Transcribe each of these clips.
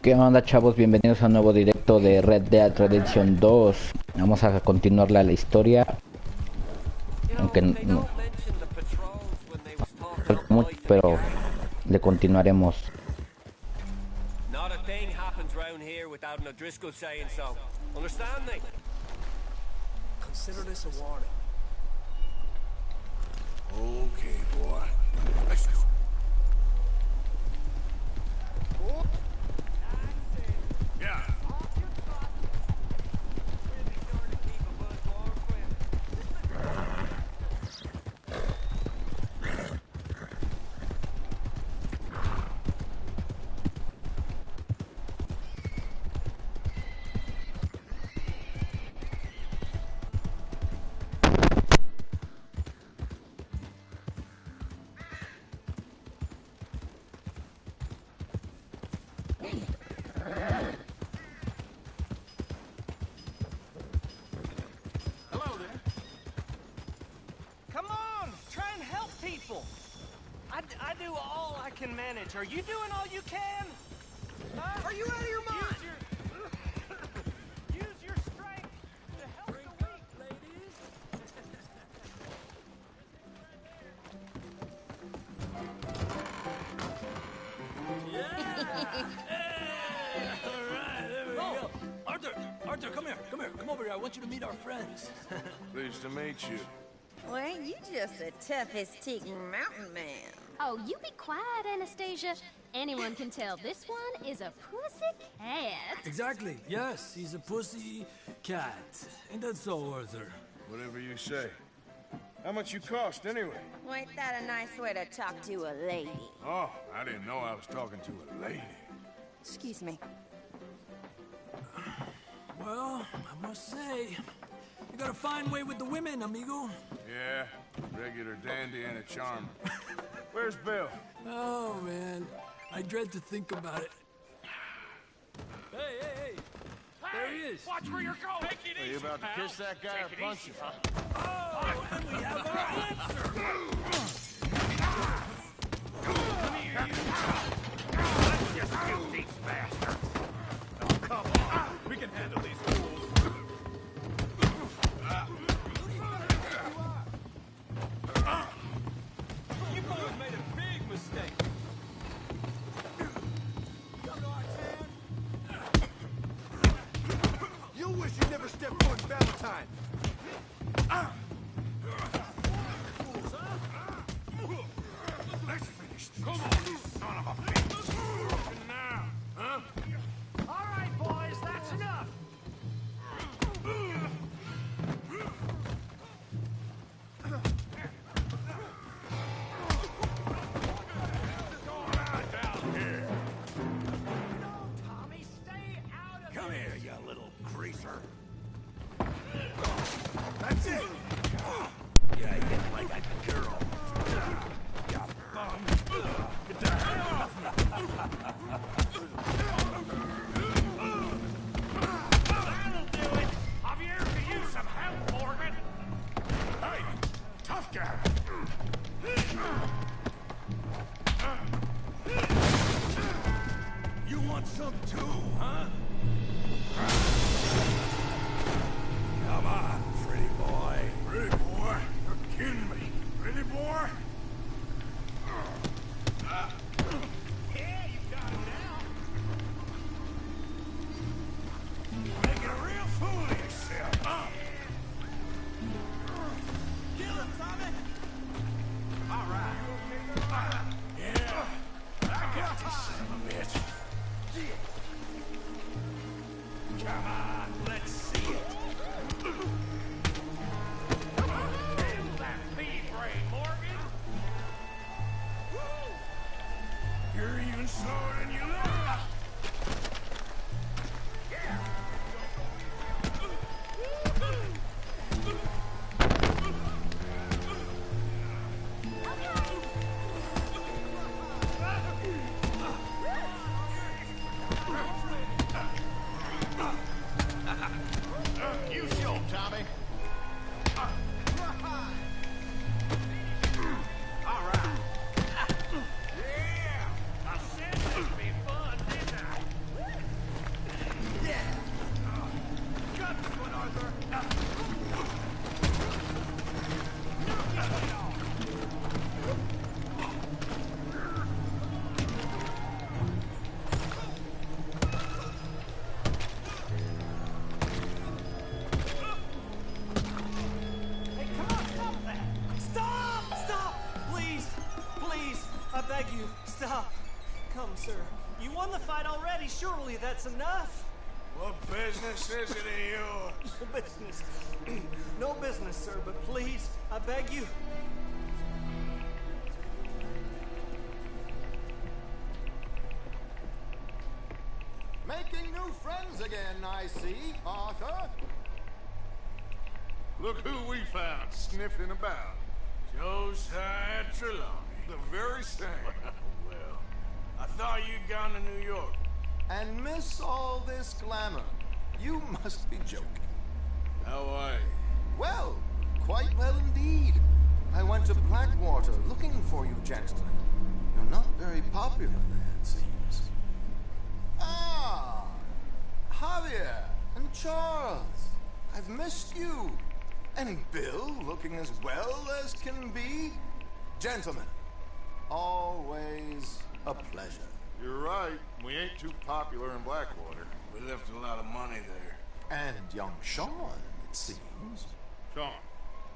¿Qué onda, chavos? Bienvenidos a un nuevo directo de Red Dead Redemption 2. Vamos a continuarla la historia, aunque no falta mucho, pero le continuaremos. Not a thing happens round here without an O'Driscoll saying so. Understand me? Consider this a warning. Okay, boy. Let's go. Yeah. I do all I can manage. Are you doing all you can? Are you out of your mind? Use your strength to help the weak, ladies. Yeah! Hey! All right, there we go. Arthur, come here. Come over here. I want you to meet our friends. Pleased to meet you. Well, ain't you just the toughest ticking mountain man? Oh, you be quiet, Anastasia. Anyone can tell this one is a pussy cat. Exactly. Yes, he's a pussy cat. Ain't that so, Arthur? Whatever you say. How much you cost, anyway? Well, ain't that a nice way to talk to a lady? Oh, I didn't know I was talking to a lady. Excuse me. Well, I must say, you got a fine way with the women, amigo. Yeah, regular dandy and a charmer. Where's Bill? Oh, man. I dread to think about it. Hey! There he is. Watch where you're going. Take it Are you easy, about to pal. kiss that guy Take or it punch easy, him? Oh, and we have our answer. Come here, you. Let's just kill these bastards. Oh, come on. We can handle these fools. You boys made a big mistake. You wish you never stepped foot in Valentine. Let's finish this. Come on, you son of a bitch. Now, huh? All right, boys, that's enough. Tommy, stay out of Come here, you little greaser. That's it. Yeah, hit like a girl. You bum. Get the hell off me. That'll do it. Javier, could use some help, Morgan. Hey, tough guy. You want some too, huh? Come on, pretty boy. Pretty boy? You're kidding me. Pretty boy? Yeah, you got him now. Making a real fool of yourself. Kill him, Tommy. All right. Yeah, I got this son of a bitch. Come on, let's see it. Kill that pea-brain, Morgan. You're even slower than you look. You show him, Tommy. All right. Yeah. I said this would be fun, didn't I? beg you, stop. Come, sir. You won the fight already. Surely that's enough. What business is it of yours? No business. No business, sir, but please, I beg you. Making new friends again, I see, Arthur. Look who we found sniffing about. Josiah Trelawney. The very same. Well, I thought you'd gone to New York. And miss all this glamour. You must be joking. How are you? Well, quite well indeed. I went to Blackwater looking for you, gentlemen. You're not very popular there, it seems. Ah, Javier and Charles. I've missed you. And Bill, looking as well as can be. Gentlemen, always a pleasure. You're right. We ain't too popular in Blackwater. We left a lot of money there. And young Sean, it seems. Sean,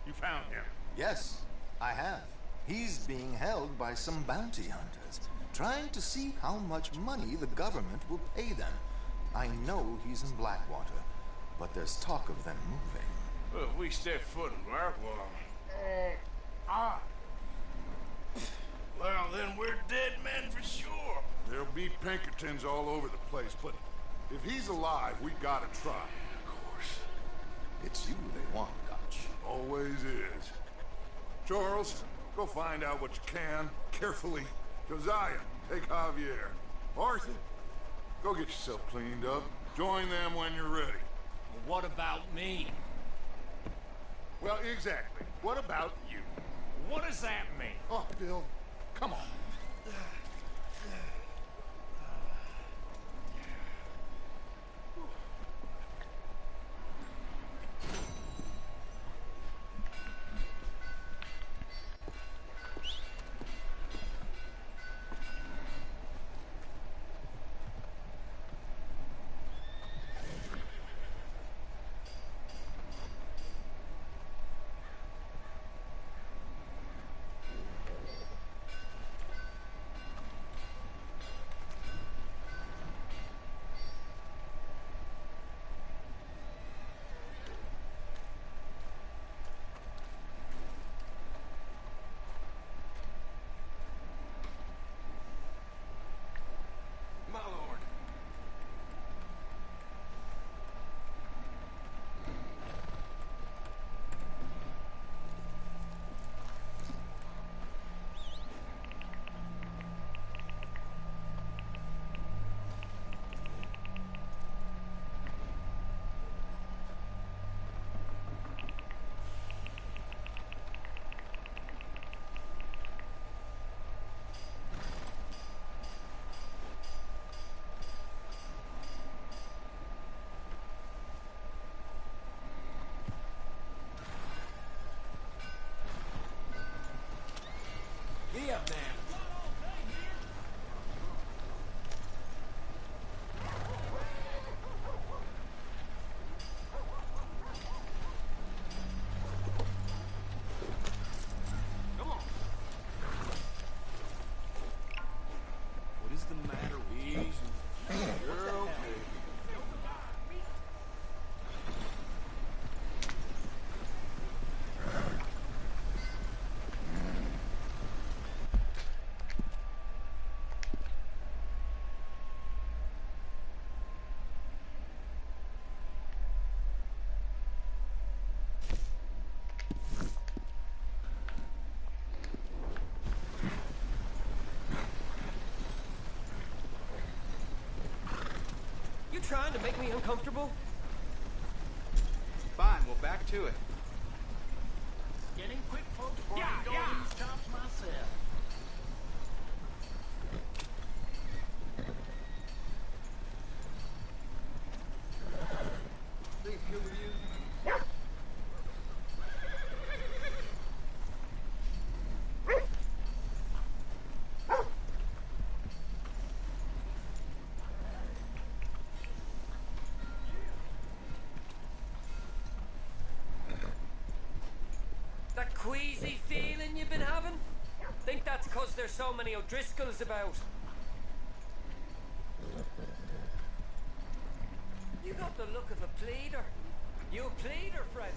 you found him. Yes, I have. He's being held by some bounty hunters, trying to see how much money the government will pay them. I know he's in Blackwater, but there's talk of them moving. Well, if we step foot in Blackwater... Well, then we're dead men for sure. There'll be Pinkertons all over the place, but if he's alive, we gotta try. Of course. It's you they want, Dutch. Always is. Charles, go find out what you can, carefully. Josiah, take Javier. Arthur, go get yourself cleaned up. Join them when you're ready. What about me? Well, exactly. What about you? What does that mean? Oh, Bill, come on. My lord. Be up, man. Come on. What is the matter with you? You're okay. You trying to make me uncomfortable? Fine, well, back to it. Getting quick, folks, before I go these chops myself. Things good with you? That queasy feeling you've been having? Think that's because there's so many O'Driscolls about. You got the look of a pleader. You a pleader, friend?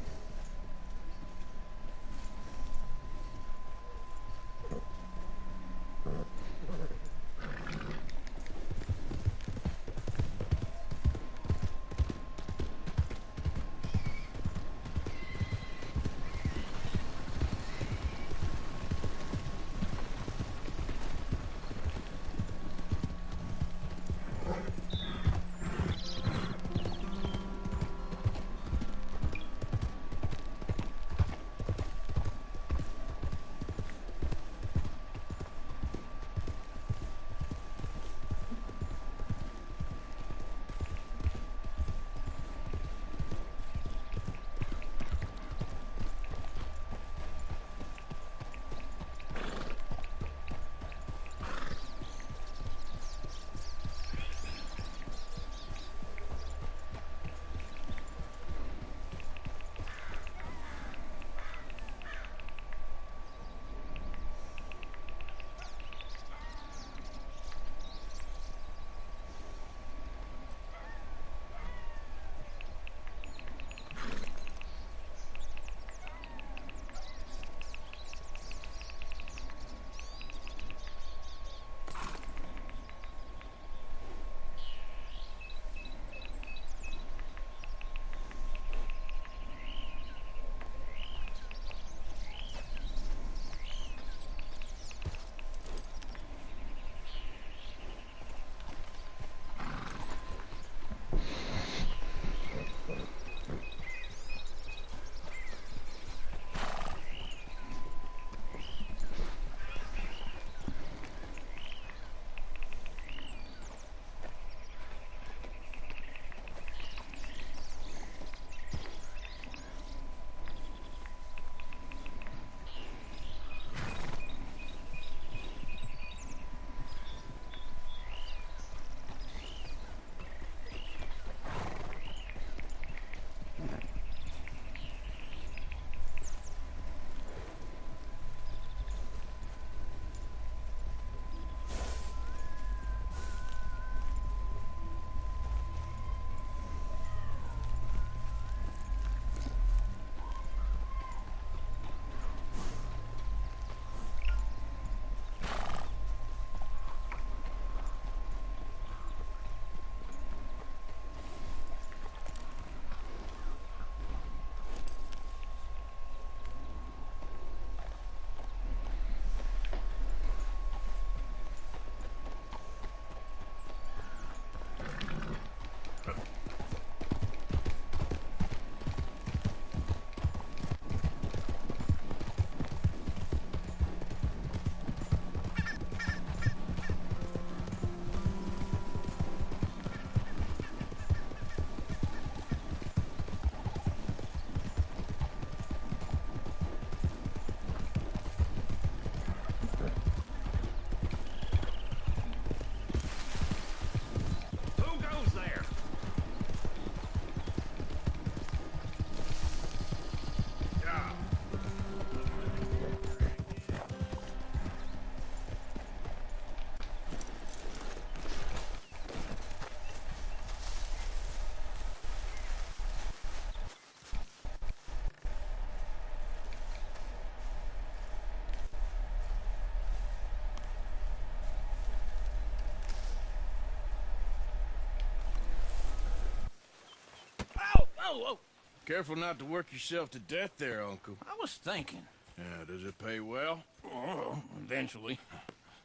Whoa! Careful not to work yourself to death there, Uncle. I was thinking. Yeah, does it pay well? Oh, eventually.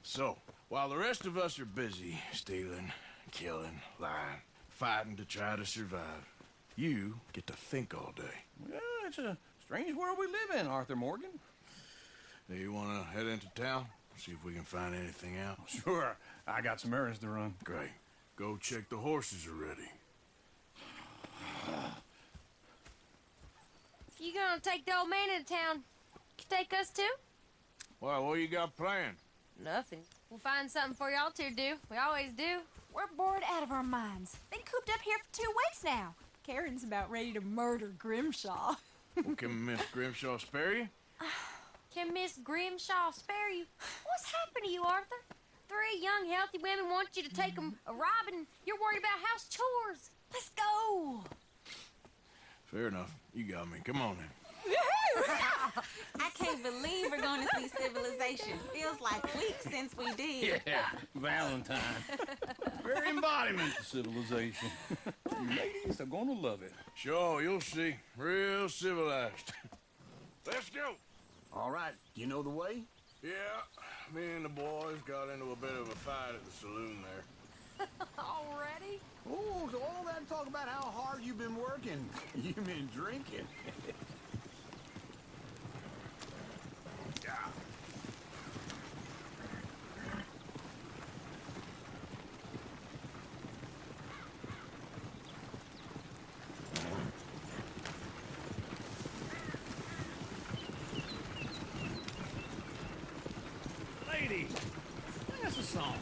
So, while the rest of us are busy stealing, killing, lying, fighting to try to survive, you get to think all day. Well, it's a strange world we live in, Arthur Morgan. Do you want to head into town? See if we can find anything out? Sure. I got some errands to run. Great. Go check the horses are ready. You gonna take the old man into town? Take us too? Well, what you got planned? Nothing. We'll find something for y'all two to do. We always do. We're bored out of our minds. Been cooped up here for 2 weeks now. Karen's about ready to murder Grimshaw. Well, can Miss Grimshaw spare you? Can Miss Grimshaw spare you? What's happened to you, Arthur? 3 young, healthy women want you to take them a robbing. You're worried about house chores. Let's go. Fair enough. You got me. Come on then. I can't believe we're going to see civilization. Feels like weeks since we did. Yeah, Valentine. Very embodiment of civilization. Ladies are gonna love it. Sure, you'll see. Real civilized. Let's go. All right, you know the way? Yeah, me and the boys got into a bit of a fight at the saloon there. Already? Oh, so all that talk about how hard you've been working. You've been drinking. Yeah. Ladies, sing us a song.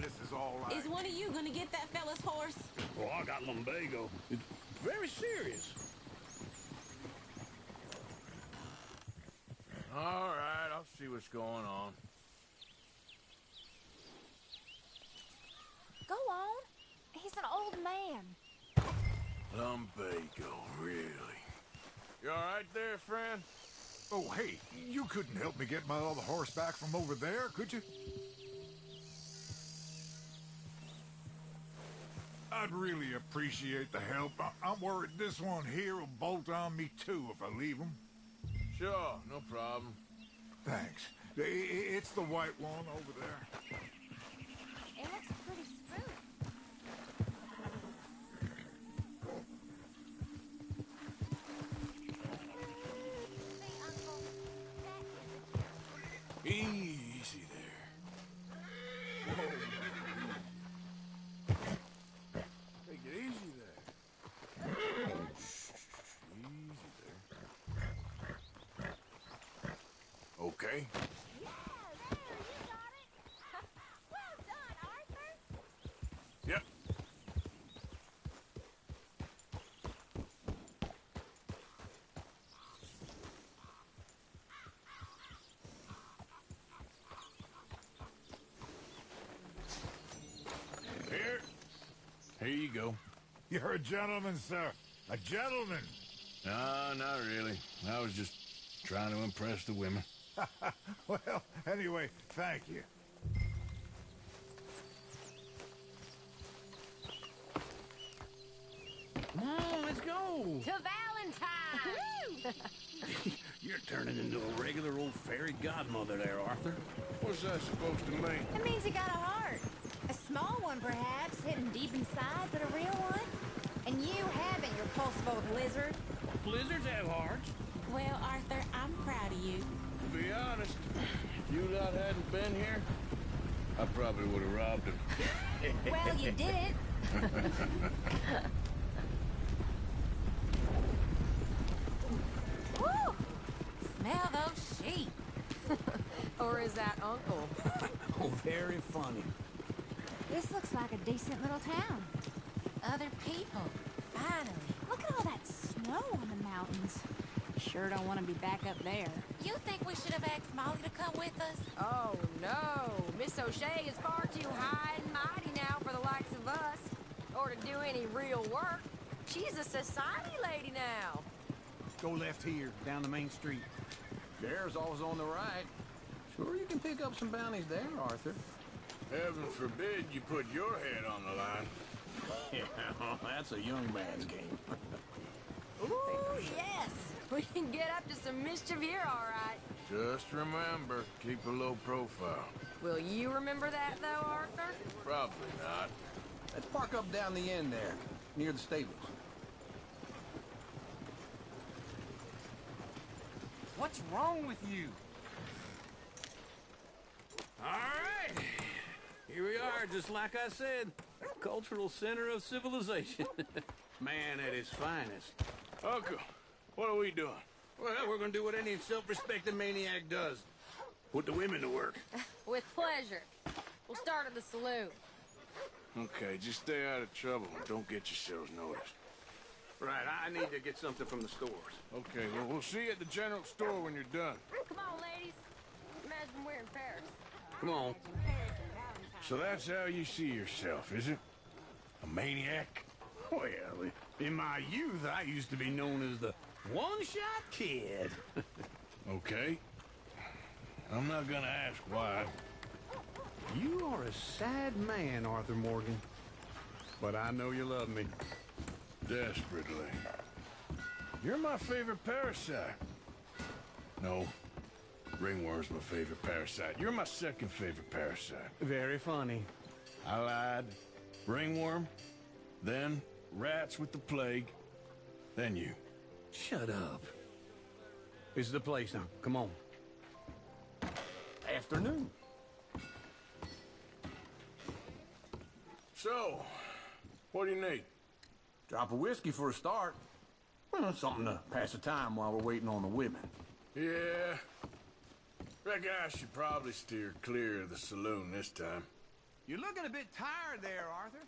This is all right. Is one of you gonna get that fella's horse? Oh, I got lumbago. It's very serious. All right, I'll see what's going on. Go on. He's an old man. Lumbago, really? You all right there, friend? Oh, hey, you couldn't help me get my other horse back from over there, could you? I'd really appreciate the help. I'm worried this one here will bolt on me too if I leave him. Sure, no problem. Thanks. It's the white one over there. It looks pretty smooth. See, Uncle, that is a Easy there. Whoa. Take it easy there. Easy there. Okay. Yeah, there, you got it. Well done, Arthur. Yep. Here you go. You're a gentleman, sir. A gentleman. No, not really. I was just trying to impress the women. Well, anyway, thank you. Come on, let's go. To Valentine. You're turning into a regular old fairy godmother there, Arthur. What's that supposed to mean? It means he got a heart. A small one, perhaps, hidden deep inside, but a real one. And you haven't, you pulse-boat lizard. Blizzards have hearts. Well, Arthur, I'm proud of you. To be honest, if you lot hadn't been here, I probably would have robbed him. Well, you did it. Woo! Smell those sheep. Or is that Uncle? Oh, very funny. This looks like a decent little town. Other people. Finally. Look at all that snow on the mountains. Sure don't want to be back up there. You think we should have asked Molly to come with us? Oh, no. Miss O'Shea is far too high and mighty now for the likes of us. Or to do any real work. She's a society lady now. Go left here, down the main street. Sheriff's always on the right. Sure you can pick up some bounties there, Arthur. Heaven forbid you put your head on the line. Yeah, well, that's a young man's game. Ooh, yes! We can get up to some mischief here, all right. Just remember, keep a low profile. Will you remember that, though, Arthur? Probably not. Let's park up down the end there, near the stables. What's wrong with you? All right. Here we are, just like I said. Cultural center of civilization. Man at his finest. Uncle, what are we doing? Well, we're gonna do what any self-respecting maniac does. Put the women to work. With pleasure. We'll start at the saloon. Okay, just stay out of trouble and don't get yourselves noticed. Right, I need to get something from the stores. Okay, well, we'll see you at the general store when you're done. Come on, ladies. Imagine we're in Paris. Come on. So that's how you see yourself, is it? A maniac? Well, in my youth, I used to be known as the one-shot kid. Okay. I'm not gonna ask why. You are a sad man, Arthur Morgan. But I know you love me. Desperately. You're my favorite parasite. No. Ringworm's my favorite parasite. You're my second favorite parasite. Very funny. I lied. Ringworm, then rats with the plague, then you. Shut up. This is the place now. Come on. Afternoon. So, what do you need? Drop of whiskey for a start. Well, something to pass the time while we're waiting on the women. Yeah. Reckon I should probably steer clear of the saloon this time. You're looking a bit tired there, Arthur.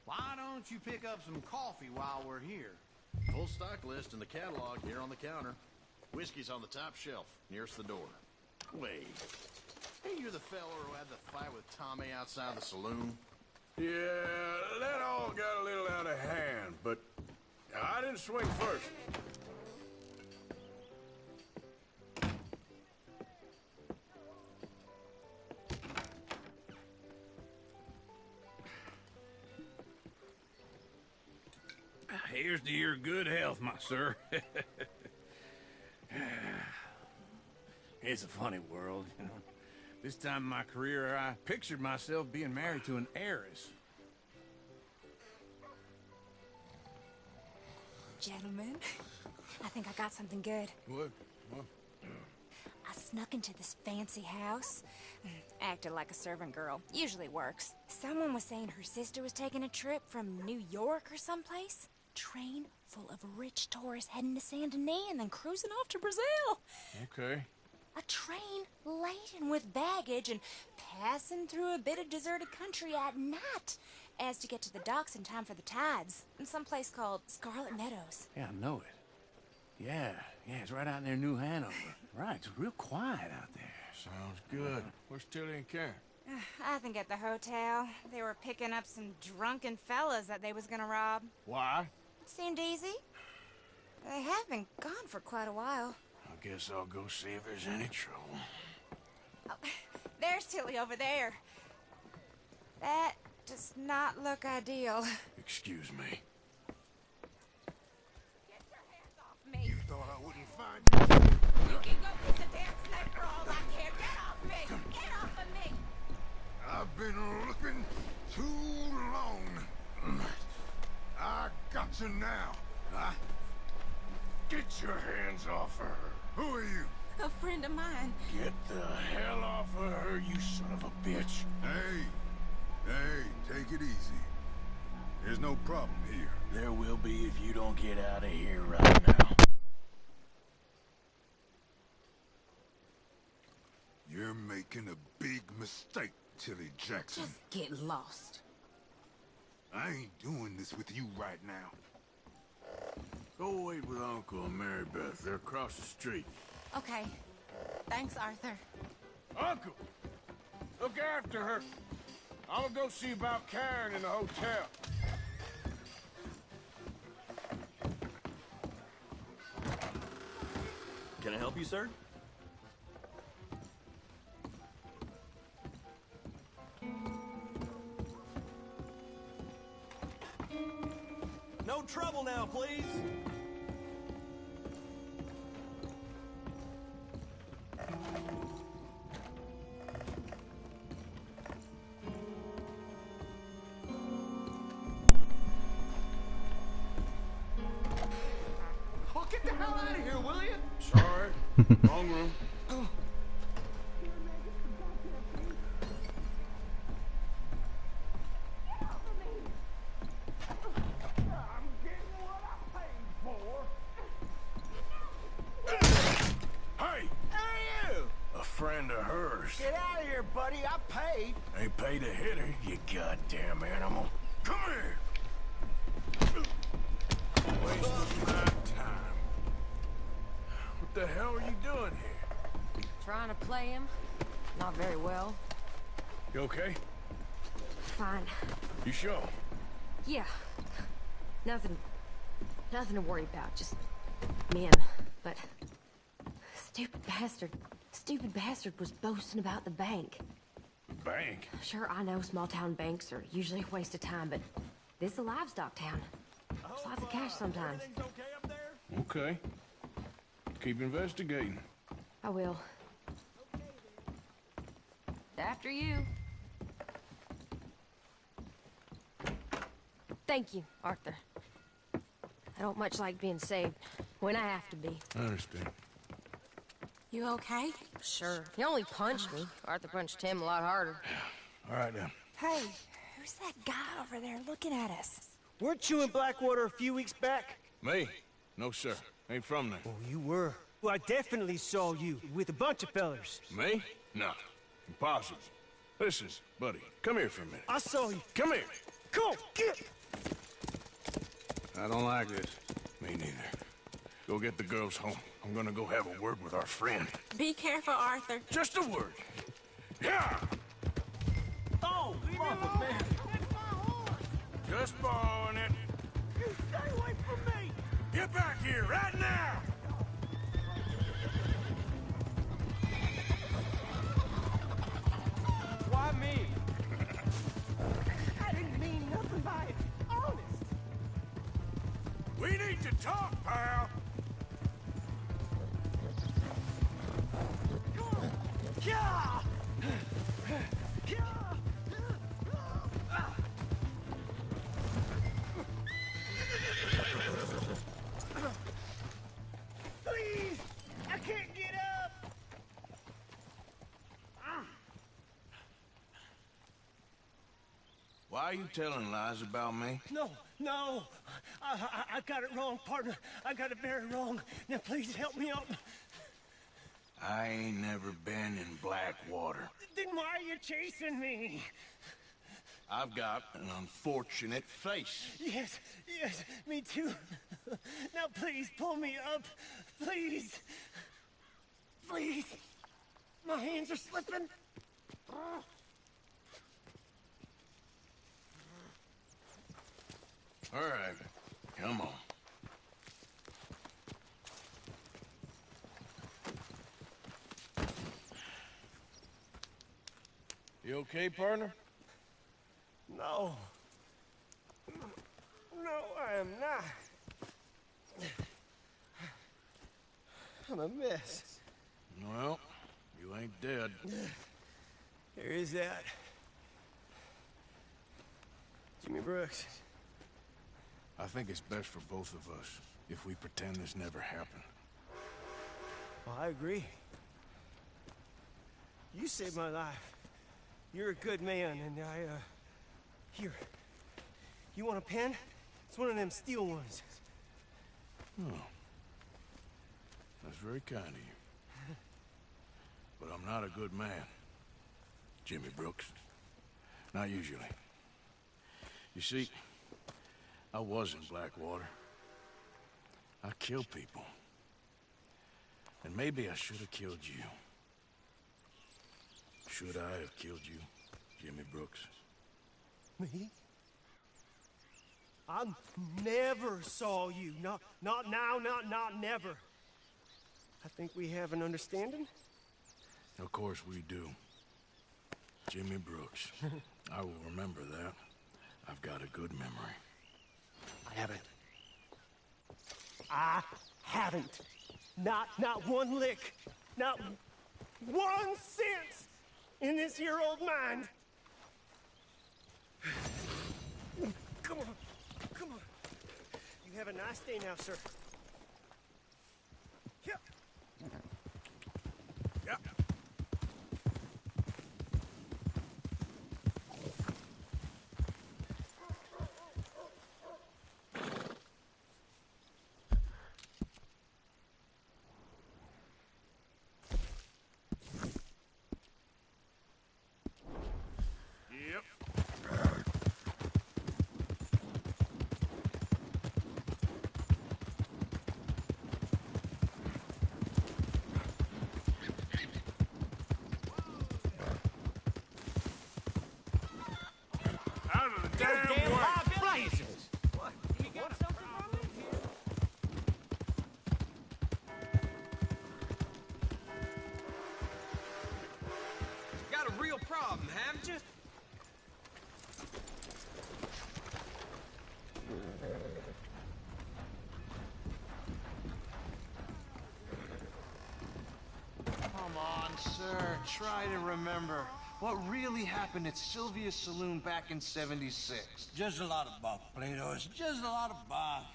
Why don't you pick up some coffee while we're here? Full stock list in the catalog here on the counter. Whiskey's on the top shelf, nearest the door. Wait. Hey, you're the fella who had the fight with Tommy outside the saloon? Yeah, that all got a little out of hand, but I didn't swing first. Here's to your good health, my sir. It's a funny world, you know. This time in my career, I pictured myself being married to an heiress. Gentlemen, I think I got something good. What? I snuck into this fancy house. Acted like a servant girl. Usually works. Someone was saying her sister was taking a trip from New York or someplace. Train full of rich tourists heading to Saint Denis and then cruising off to Brazil. Okay. A train laden with baggage and passing through a bit of deserted country at night as to get to the docks in time for the tides in some place called Scarlet Meadows. Yeah, I know it. Yeah, it's right out near New Hanover. Right, it's real quiet out there. Sounds good. Where's Tilly and Karen? I think at the hotel. They were picking up some drunken fellas that they was gonna rob. Why? It seemed easy. They have been gone for quite a while. I guess I'll go see if there's any trouble. Oh, there's Tilly over there. That does not look ideal. Excuse me. Get your hands off me. You thought I wouldn't find you? You can go kiss a damn snake for all I care. Get off me! Get off of me! I've been looking too long. I got you now. Get your hands off her. Who are you? A friend of mine. Get the hell off of her, you son of a bitch. Hey, take it easy. There's no problem here. There will be if you don't get out of here right now. You're making a big mistake, Tilly Jackson. Just get lost. I ain't doing this with you right now. Go wait with Uncle and Mary Beth. They're across the street. Okay. Thanks, Arthur. Uncle! Look after her. I'm gonna go see about Karen in the hotel. Can I help you, sir? No trouble now, please. Oh, get the hell out of here, will you? Sorry. Wrong room. Hey! Hey, you! A friend of hers. Get out of here, buddy. I paid. Ain't paid to hit her, you goddamn animal. Come here! Wasting my time. What the hell are you doing here? Trying to play him. Not very well. You okay? Fine. You sure? Yeah. Nothing to worry about. Just men. But stupid bastard was boasting about the bank. Bank? Sure, I know small town banks are usually a waste of time, but this is a livestock town. There's lots of cash sometimes. Okay. Keep investigating. I will. After you. Thank you, Arthur. I don't much like being saved when I have to be. I understand. You okay? Sure. He only punched me. Arthur punched him a lot harder. All right, then. Hey, who's that guy over there looking at us? Weren't you in Blackwater a few weeks back? Me? No, sir. Ain't from there. Oh, you were. Well, I definitely saw you with a bunch of fellers. Me? No. Impossible. Listen, buddy, come here for a minute. I saw you. Come here. Come on, get! I don't like this. Me neither. Go get the girls home. I'm gonna go have a word with our friend. Be careful, Arthur. Just a word. Yeah! Oh, mother, man. Just borrowing it. You stay away from me! Get back here right now! Why me? I didn't mean nothing by it. Honest. We need to talk, pal. Yeah! Please! I can't get up! Why are you telling lies about me? No. I got it wrong, partner. I got it very wrong. Now please help me up. I ain't never been in Blackwater. Then why are you chasing me? I've got an unfortunate face. Yes, me too. Now please pull me up. Please. Please. My hands are slipping. All right, come on. You okay, partner? No. No, I am not. I'm a mess. Well, you ain't dead. There is that. Jimmy Brooks. I think it's best for both of us if we pretend this never happened. Well, I agree. You saved my life. You're a good man, and here. You want a pen? It's one of them steel ones. Oh. That's very kind of you. But I'm not a good man, Jimmy Brooks. Not usually. You see, I was in Blackwater. I killed people. And maybe I should have killed you. Should I have killed you, Jimmy Brooks? Me? I never saw you. Not now, not never. I think we have an understanding. Of course we do. Jimmy Brooks. I will remember that. I've got a good memory. I have a I haven't. Not one lick. Not 1 cent in this here old mind. Come on. Come on. You have a nice day now, sir. Yep. Yep. Out of the damn way! Blazes! What? You want something from me? Got a real problem, haven't you? Come on, sir. Try to remember. What really happened at Sylvia's Saloon back in '76? Just a lot of bunk, Plato. It's just a lot of bunk.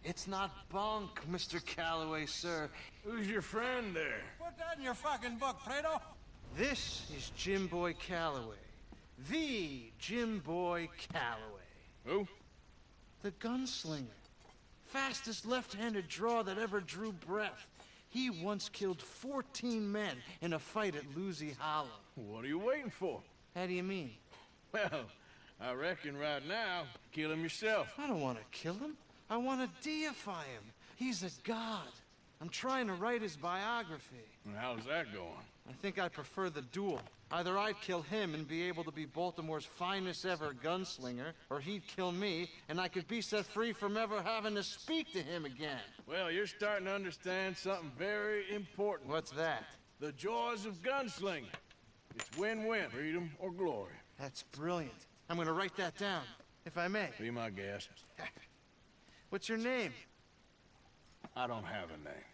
It's not bunk, Mr. Calloway, sir. Who's your friend there? Put that in your fucking book, Plato. This is Jim Boy Calloway. The Jim Boy Calloway. Who? The gunslinger. Fastest left-handed draw that ever drew breath. He once killed 14 men in a fight at Lucy Hollow. What are you waiting for? How do you mean? Well, I reckon right now, kill him yourself. I don't want to kill him. I want to deify him. He's a god. I'm trying to write his biography. And how's that going? I think I prefer the duel. Either I'd kill him and be able to be Baltimore's finest ever gunslinger, or he'd kill me, and I could be set free from ever having to speak to him again. Well, you're starting to understand something very important. What's that? The joys of gunslinging. It's win-win, freedom or glory. That's brilliant. I'm gonna write that down, if I may. Be my guest. What's your name? I don't have a name.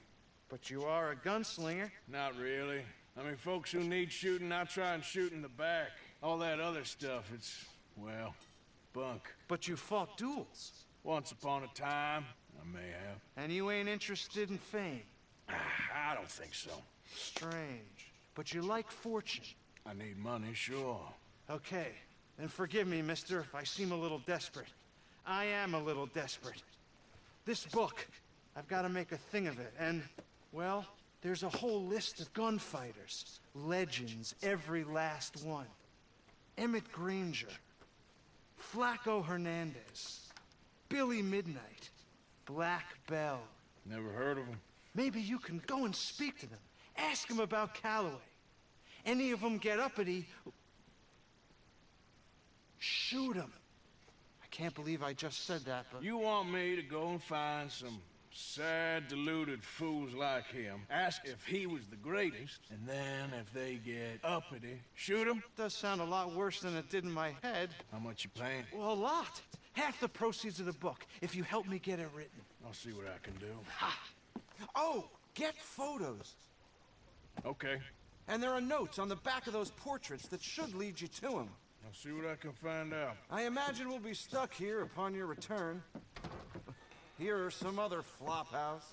But you are a gunslinger. Not really. I mean, folks who need shooting, I try and shoot in the back. All that other stuff, it's, well, bunk. But you fought duels. Once upon a time, I may have. And you ain't interested in fame. I don't think so. Strange. But you like fortune. I need money, sure. Okay, then forgive me, mister, if I seem a little desperate. I am a little desperate. This book, I've got to make a thing of it, and, well, there's a whole list of gunfighters. Legends, every last one. Emmett Granger, Flaco Hernandez, Billy Midnight, Black Bell. Never heard of them. Maybe you can go and speak to them. Ask them about Calloway. Any of them get uppity, shoot them. I can't believe I just said that, but... You want me to go and find some sad, deluded fools like him, ask if he was the greatest, and then if they get uppity, shoot him? Does sound a lot worse than it did in my head. How much you paying? Well, a lot. Half the proceeds of the book, if you help me get it written. I'll see what I can do. Ha! Oh, get photos. Okay. And there are notes on the back of those portraits that should lead you to him. I'll see what I can find out. I imagine we'll be stuck here upon your return. Here or some other flop house.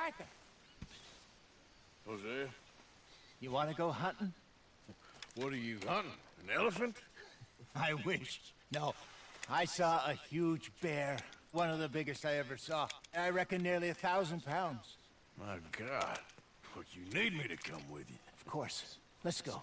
Arthur, Hosea, you want to go hunting? what are you hunting? An elephant? I wish. No, I saw a huge bear. One of the biggest I ever saw. I reckon nearly 1,000 pounds. My God. But you need me to come with you. Of course. Let's go.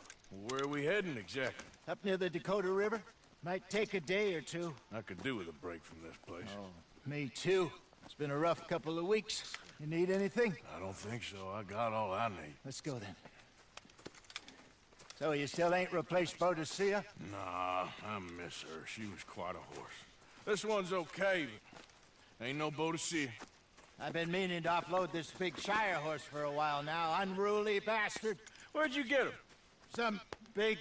Where are we heading exactly? Up near the Dakota River. Might take a day or two. I could do with a break from this place. Oh, me too. It's been a rough couple of weeks. You need anything? I don't think so. I got all I need. Let's go then. So you still ain't replaced Boadicea? Nah, I miss her. She was quite a horse. This one's okay, but ain't no Boadicea. I've been meaning to offload this big Shire horse for a while now. Unruly bastard. Where'd you get him? Some big,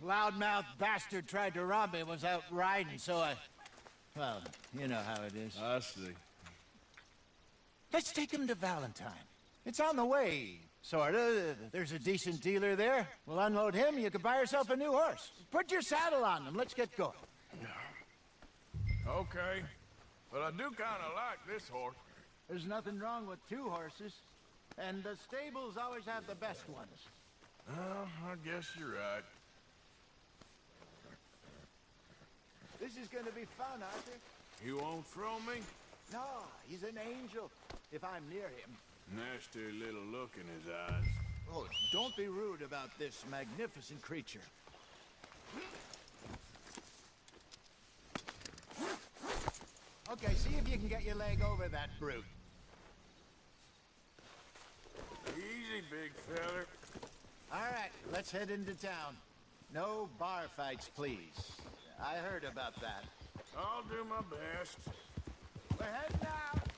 loudmouth bastard tried to rob me, was out riding, so I... Well, you know how it is. I see. Let's take him to Valentine. It's on the way, sorta. There's a decent dealer there. We'll unload him, you can buy yourself a new horse. Put your saddle on him, let's get going. Okay. But I do kinda like this horse. There's nothing wrong with two horses. And the stables always have the best ones. Well, I guess you're right. This is gonna be fun, Arthur. You won't throw me? No, he's an angel, if I'm near him. Nasty little look in his eyes. Oh, don't be rude about this magnificent creature. Okay, see if you can get your leg over that brute. Easy, big feller. All right, let's head into town. No bar fights, please. I heard about that. I'll do my best. We're heading out.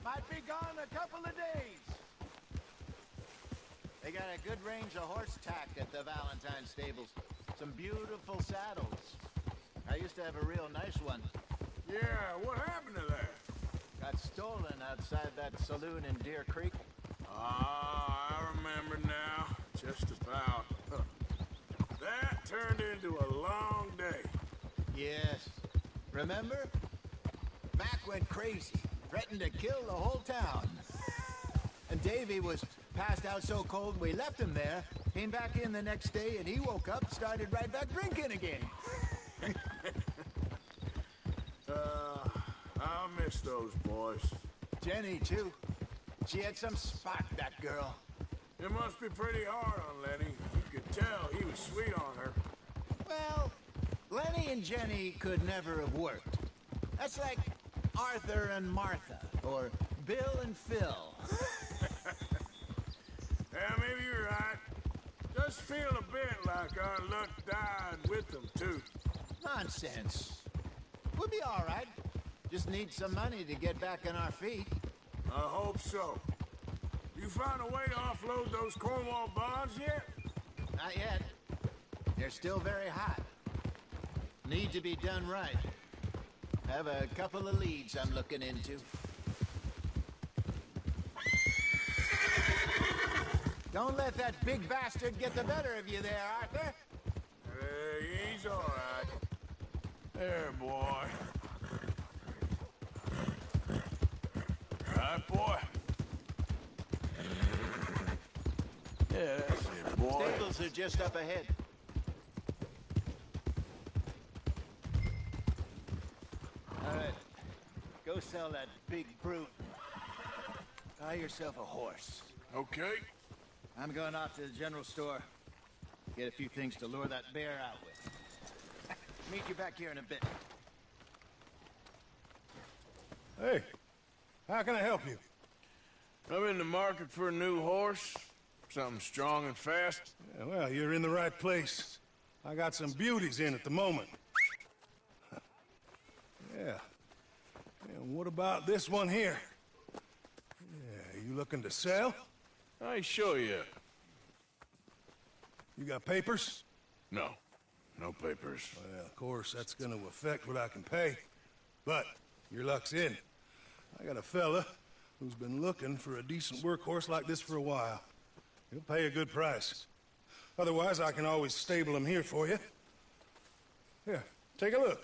Might be gone a couple of days. They got a good range of horse tack at the Valentine stables. Some beautiful saddles. I used to have a real nice one. Yeah, what happened to that? Got stolen outside that saloon in Deer Creek. Ah, I remember now. Just about. That turned into a long day. Yes. Remember? Mac went crazy. Threatened to kill the whole town. And Davy was passed out so cold we left him there. Came back in the next day and he woke up, started right back drinking again. I miss those boys. Jenny, too. She had some spark, that girl. It must be pretty hard on Lenny. You could tell he was sweet on her. Well, Lenny and Jenny could never have worked. That's like Arthur and Martha, or Bill and Phil. Yeah, maybe you're right. Does feel a bit like our luck died with them, too. Nonsense. We'll be all right. Just need some money to get back on our feet. I hope so. You found a way to offload those Cornwall bonds yet? Not yet. They're still very hot. Need to be done right. Have a couple of leads I'm looking into. Don't let that big bastard get the better of you there, Arthur. He's all right. There, boy. Right, boy. Yeah, that's it, boy. Stables are just up ahead. All right. Go sell that big brute. Buy yourself a horse. Okay. I'm going off to the general store. Get a few things to lure that bear out with. Meet you back here in a bit. Hey, how can I help you? I'm in the market for a new horse. Something strong and fast. Yeah, well, you're in the right place. I got some beauties in at the moment. Yeah. And what about this one here? Yeah, you looking to sell? I ain't sure yet. You got papers? No. No papers. Well, of course, that's gonna affect what I can pay. But your luck's in. I got a fella who's been looking for a decent workhorse like this for a while. He'll pay a good price. Otherwise, I can always stable him here for you. Here, take a look.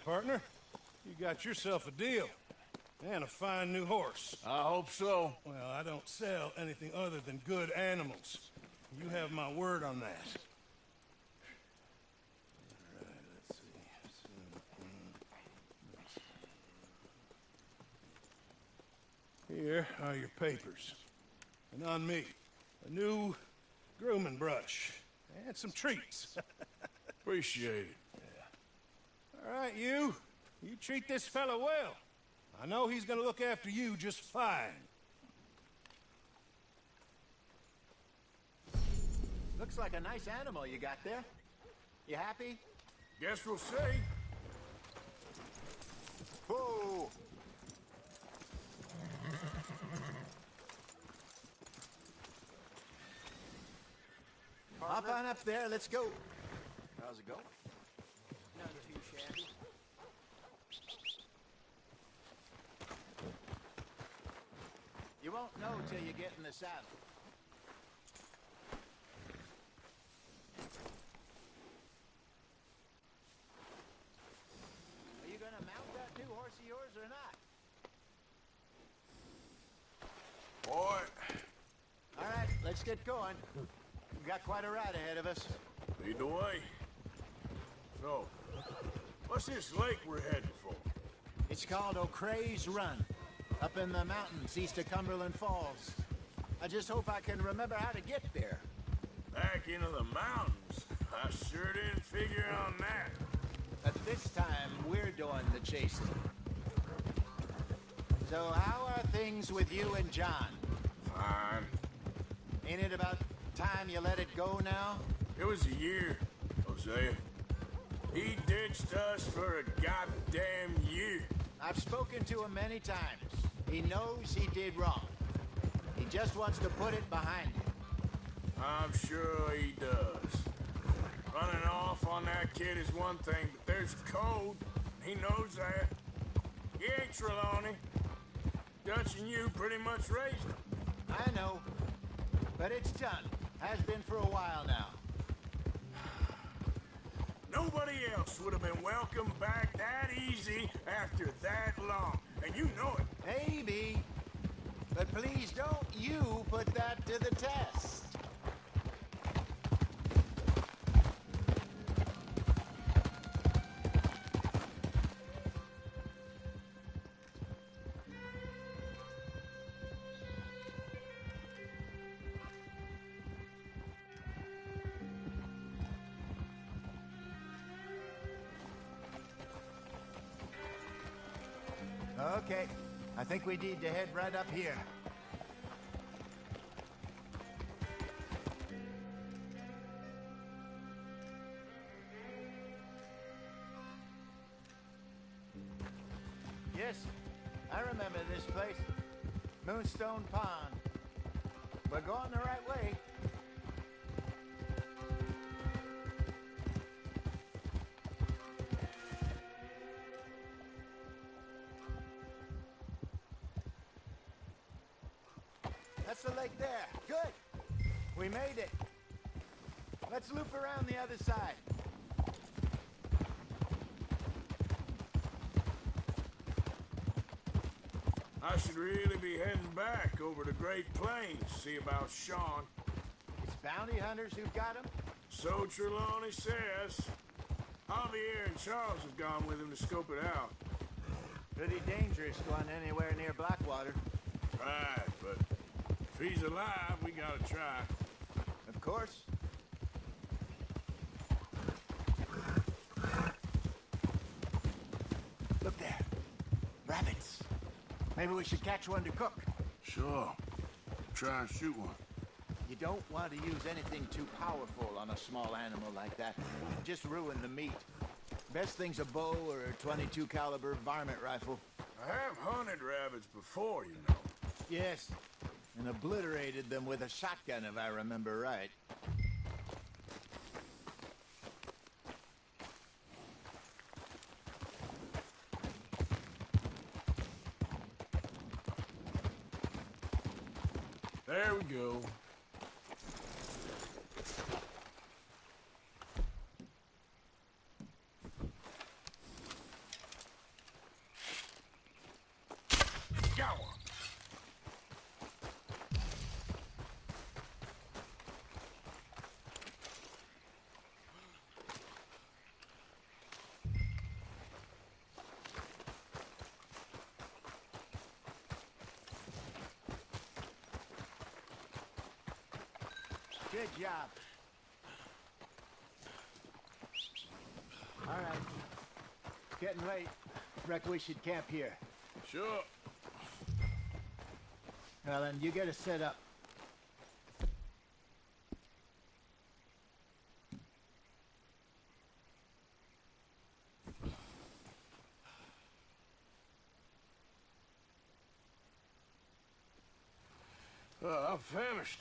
partner. You got yourself a deal. And a fine new horse. I hope so. Well, I don't sell anything other than good animals. You have my word on that. All right, let's see. Here are your papers. And on me, a new grooming brush. And some treats. Appreciate it. Yeah. All right, you treat this fella well. I know he's gonna look after you just fine. Looks like a nice animal you got there. You happy? Guess we'll see. Whoa! Hop on up there, let's go. How's it going? None too shabby. You won't know till you get in the saddle. Are you gonna mount that new horse of yours or not? Boy. All right, let's get going. We've got quite a ride ahead of us. Lead the way. So, what's this lake we're heading for? It's called O'Creagh's Run, up in the mountains east of Cumberland Falls. I just hope I can remember how to get there. Back into the mountains? I sure didn't figure on that. But this time, we're doing the chasing. So how are things with you and John? Fine. Ain't it about time you let it go now? It was a year, Hosea. He ditched us for a goddamn year. I've spoken to him many times. He knows he did wrong. He just wants to put it behind him. I'm sure he does. Running off on that kid is one thing, but there's code. He knows that. He ain't Trelawney. Dutch and you pretty much raised him. I know. But it's done. Has been for a while now. Nobody else would have been welcomed back that easy after that long. And you know it. Maybe. But please don't you put that to the test. Okay, I think we need to head right up here. Yes, I remember this place. Moonstone Pond. We're going the right way. That's the lake there. Good. We made it. Let's loop around the other side. I should really be heading back over the Great Plains, see about Sean. It's bounty hunters who've got him? So Trelawney says. Javier and Charles have gone with him to scope it out. Pretty dangerous going anywhere near Blackwater. Right, but if he's alive, we gotta try. Of course. Look there. Rabbits. Maybe we should catch one to cook. Sure. Try and shoot one. You don't want to use anything too powerful on a small animal like that. Just ruin the meat. Best thing's a bow or a 22 caliber varmint rifle. I have hunted rabbits before, you know. Yes, and obliterated them with a shotgun, if I remember right. There we go. Good job. All right. It's getting late. Reckon we should camp here. Sure. Well, then, you get us set up. I'm famished.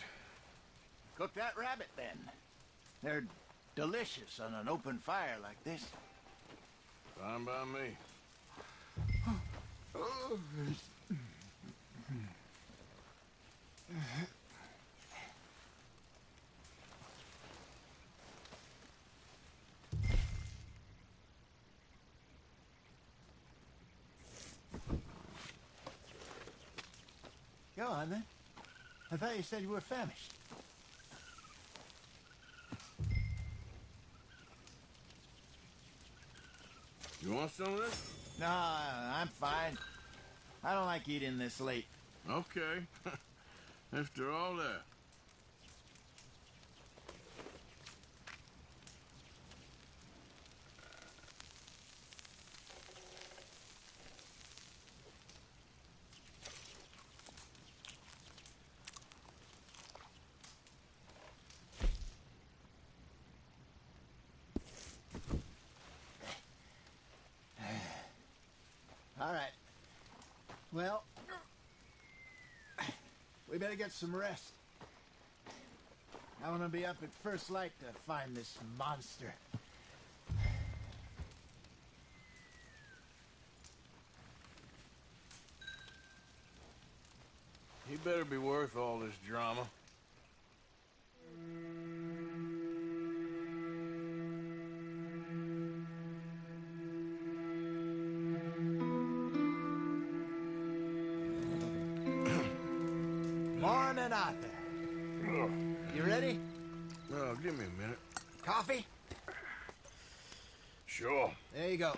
Cook that rabbit, then. They're delicious on an open fire like this. Fine by me. Go on, then. I thought you said you were famished. You want some of this? No, I'm fine. I don't like eating this late. Okay. After all that. All right. Well, we better get some rest. I want to be up at first light to find this monster. He better be worth all this drama. Morning, Arthur. You ready? Well, give me a minute. Coffee? Sure. There you go.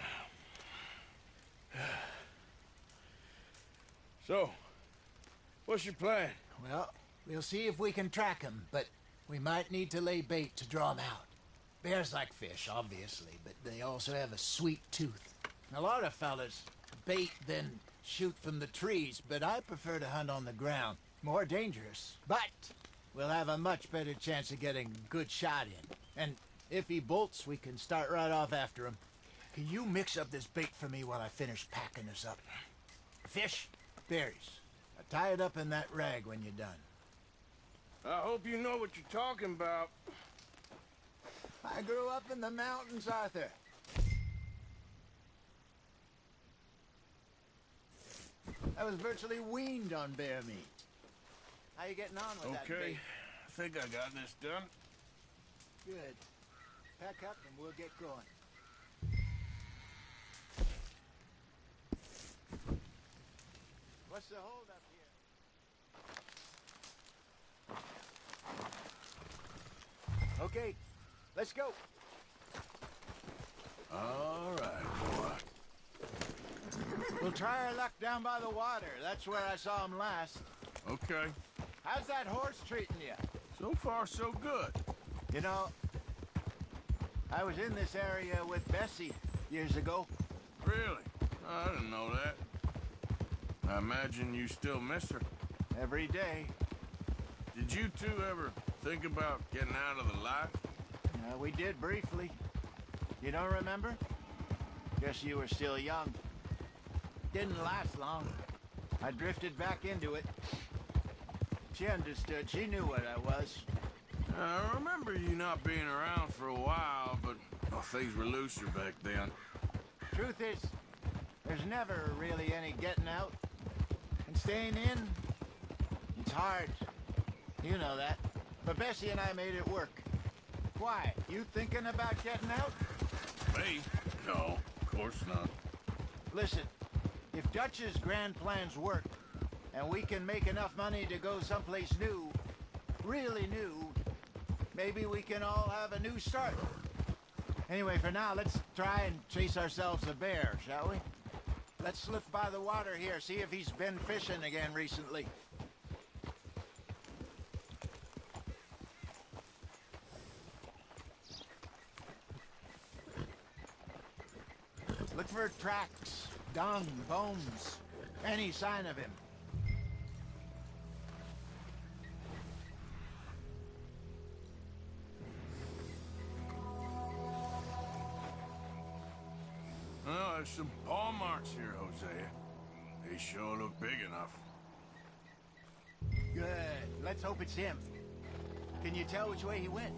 So, what's your plan? Well, we'll see if we can track him, but we might need to lay bait to draw him out. Bears like fish, obviously, but they also have a sweet tooth. A lot of fellas bait, then shoot from the trees, but I prefer to hunt on the ground. More dangerous, but we'll have a much better chance of getting a good shot in. And if he bolts, we can start right off after him. Can you mix up this bait for me while I finish packing this up? Fish, berries. Tie it up in that rag when you're done. I hope you know what you're talking about. I grew up in the mountains, Arthur. I was virtually weaned on bear meat. How you getting on with that bait? Okay, I think I got this done. Good. Pack up and we'll get going. What's the hold up here? Okay, let's go. All right, boy. We'll try our luck down by the water. That's where I saw him last. Okay. How's that horse treating you? So far, so good. You know, I was in this area with Bessie years ago. Really? I didn't know that. I imagine you still miss her. Every day. Did you two ever think about getting out of the life? We did briefly. You don't remember? Guess you were still young. Didn't last long. I drifted back into it. She understood. She knew what I was. I remember you not being around for a while, but things were looser back then. Truth is, there's never really any getting out. And staying in, it's hard. You know that. But Bessie and I made it work. Why? You thinking about getting out? Me? No, of course not. Listen, if Dutch's grand plans work, and we can make enough money to go someplace new, really new, maybe we can all have a new start. Anyway, for now, let's try and chase ourselves a bear, shall we? Let's slip by the water here, see if he's been fishing again recently. Look for tracks, dung, bones, any sign of him. Well, there's some paw marks here, Hosea. They sure look big enough. Good. Let's hope it's him. Can you tell which way he went?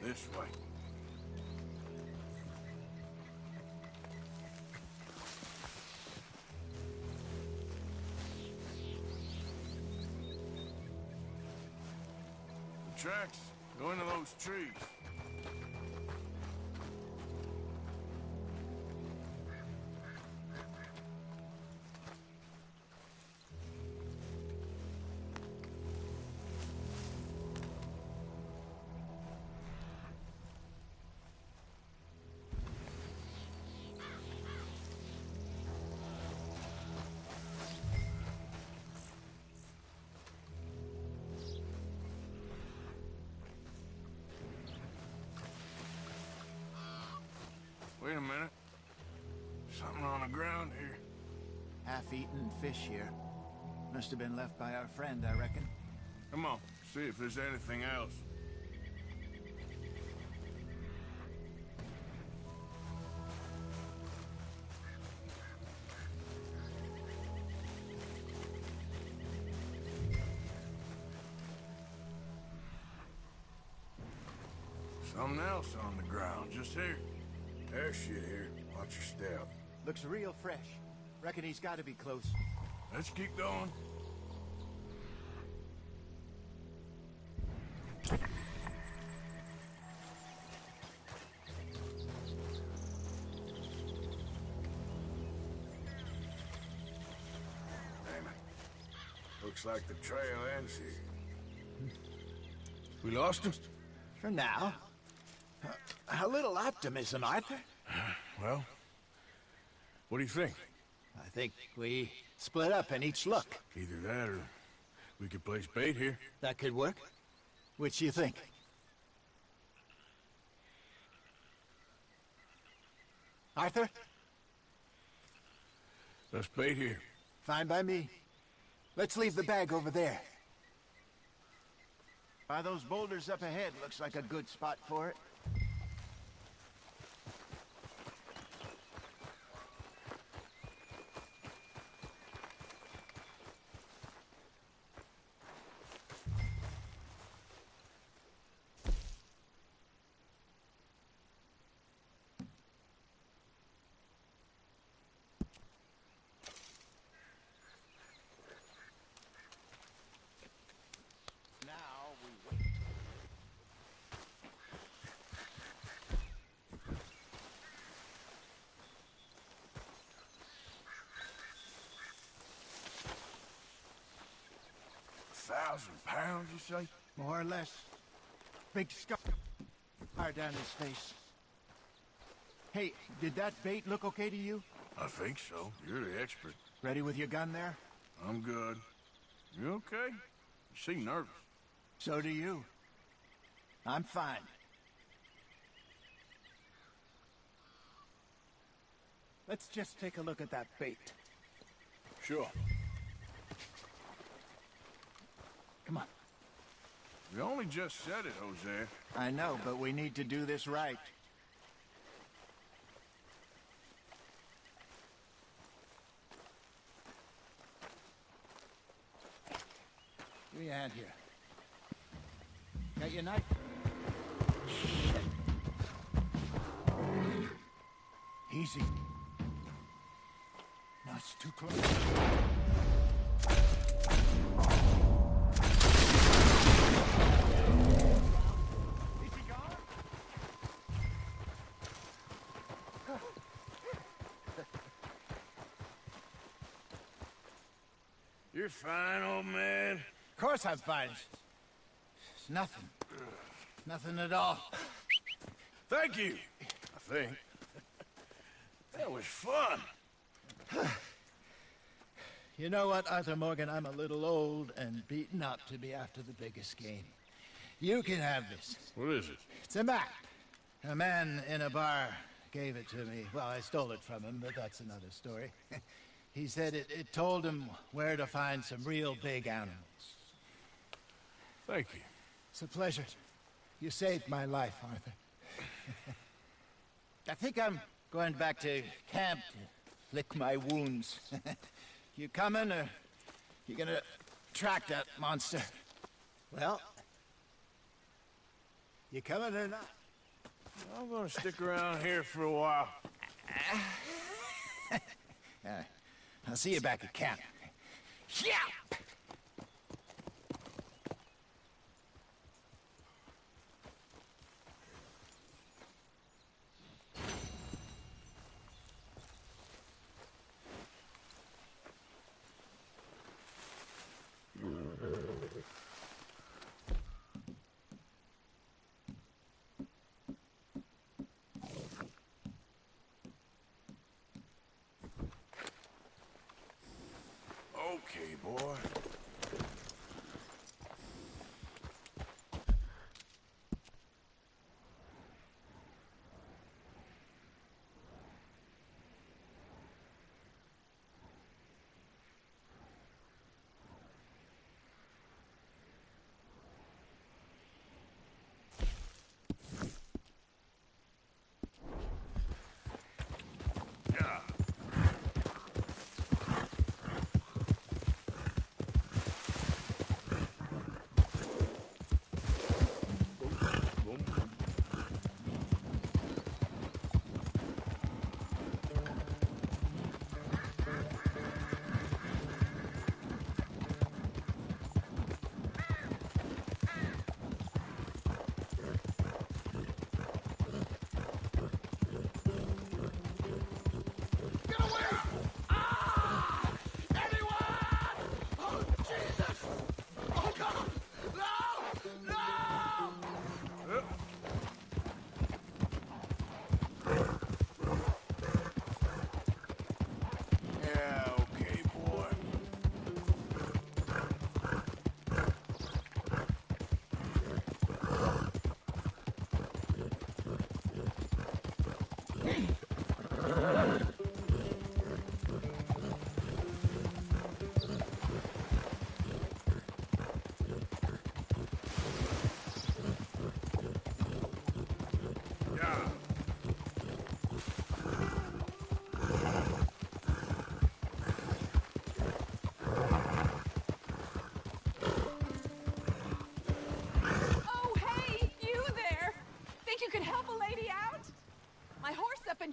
This way. The tracks go into those trees. Wait a minute. Something on the ground here. Half-eaten fish here. Must have been left by our friend, I reckon. Come on, see if there's anything else. Something else on the ground, just here. There's shit here. Watch your step. Looks real fresh. Reckon he's got to be close. Let's keep going. Damn it. Looks like the trail ends here. We lost him? For now. A little optimism, Arthur. Well, what do you think? I think we split up and each look. Either that or we could place bait here. That could work. Which do you think? Arthur? Let's bait here. Fine by me. Let's leave the bag over there. By those boulders up ahead, looks like a good spot for it. £1,000, you say? More or less. Big scar down his face. Hey, did that bait look okay to you? I think so. You're the expert. Ready with your gun there? I'm good. You okay? You seem nervous. So do you. I'm fine. Let's just take a look at that bait. Sure. Come on. We only just said it, Hosea. I know, but we need to do this right. Give me a hand here. Got your knife? Easy. No, it's too close. You're fine, old man. Of course I'm fine. It's nothing. Nothing at all. Thank you, I think. That was fun. You know what, Arthur Morgan? I'm a little old and beaten up to be after the biggest game. You can have this. What is it? It's a map. A man in a bar gave it to me. Well, I stole it from him, but that's another story. He said it told him where to find some real big animals. Thank you. It's a pleasure. You saved my life, Arthur. I think I'm going back to camp to lick my wounds. You coming, or you gonna track that monster? Well, you coming or not? I'm gonna stick around here for a while. I'll see you back at camp. Yeah! Okay, boy.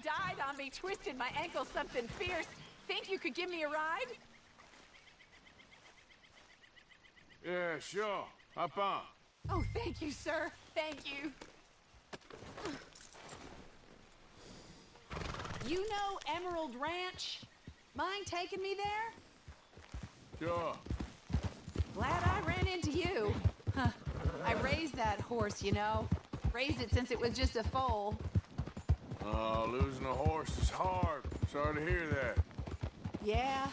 Died on me, twisted my ankle something fierce. Think you could give me a ride? Yeah, sure. Hop on. Oh, thank you, sir. Thank you. You know Emerald Ranch? Mind taking me there? Sure. Glad I ran into you. Huh. I raised that horse, you know. Raised it since it was just a foal. Losing a horse is hard. Sorry to hear that. Yeah,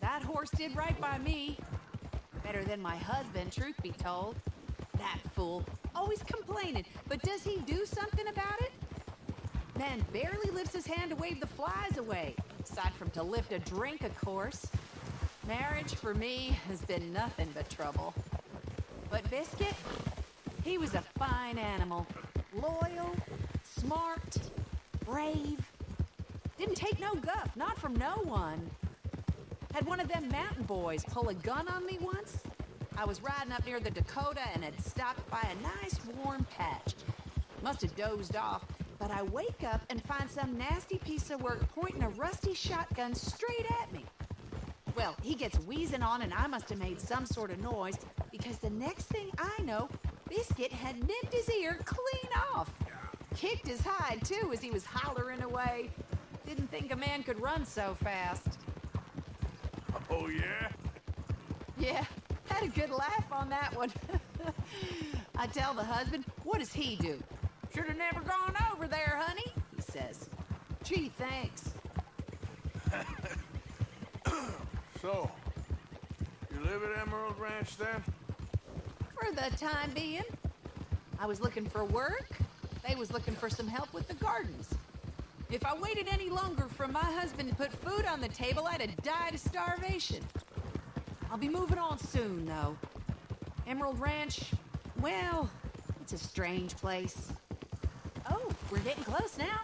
that horse did right by me. Better than my husband, truth be told. That fool. Always complaining, but does he do something about it? Man barely lifts his hand to wave the flies away. Aside from to lift a drink, of course. Marriage, for me, has been nothing but trouble. But Biscuit, he was a fine animal. Loyal, smart, brave. Didn't take no guff, not from no one. Had one of them mountain boys pull a gun on me once. I was riding up near the Dakota and had stopped by a nice warm patch. Must have dozed off, but I wake up and find some nasty piece of work pointing a rusty shotgun straight at me. Well, he gets wheezing on and I must have made some sort of noise because the next thing I know, Biscuit had nipped his ear clean off. Kicked his hide, too, as he was hollering away. Didn't think a man could run so fast. Oh, yeah? Yeah, had a good laugh on that one. I tell the husband, what does he do? Should have never gone over there, honey, he says. Gee, thanks. So, you live at Emerald Ranch then? For the time being. I was looking for work. They was looking for some help with the gardens. If I waited any longer for my husband to put food on the table, I'd have died of starvation. I'll be moving on soon, though. Emerald Ranch, well, it's a strange place. Oh, we're getting close now.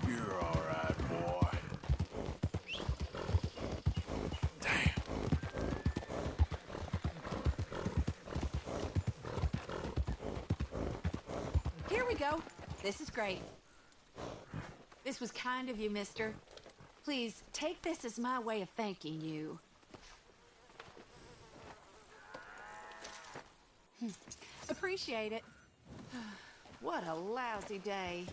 You're all right, boy. Damn. Here we go. This is great. This was kind of you, mister. Please, take this as my way of thanking you. Appreciate it. What a lousy day.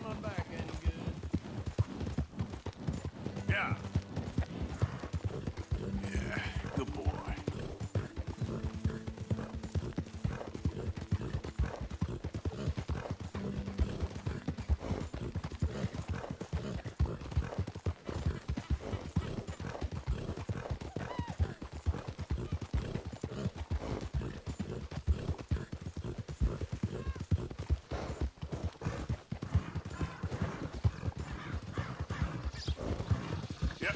My back ain't good. Yeah. Yeah, good boy. Yep.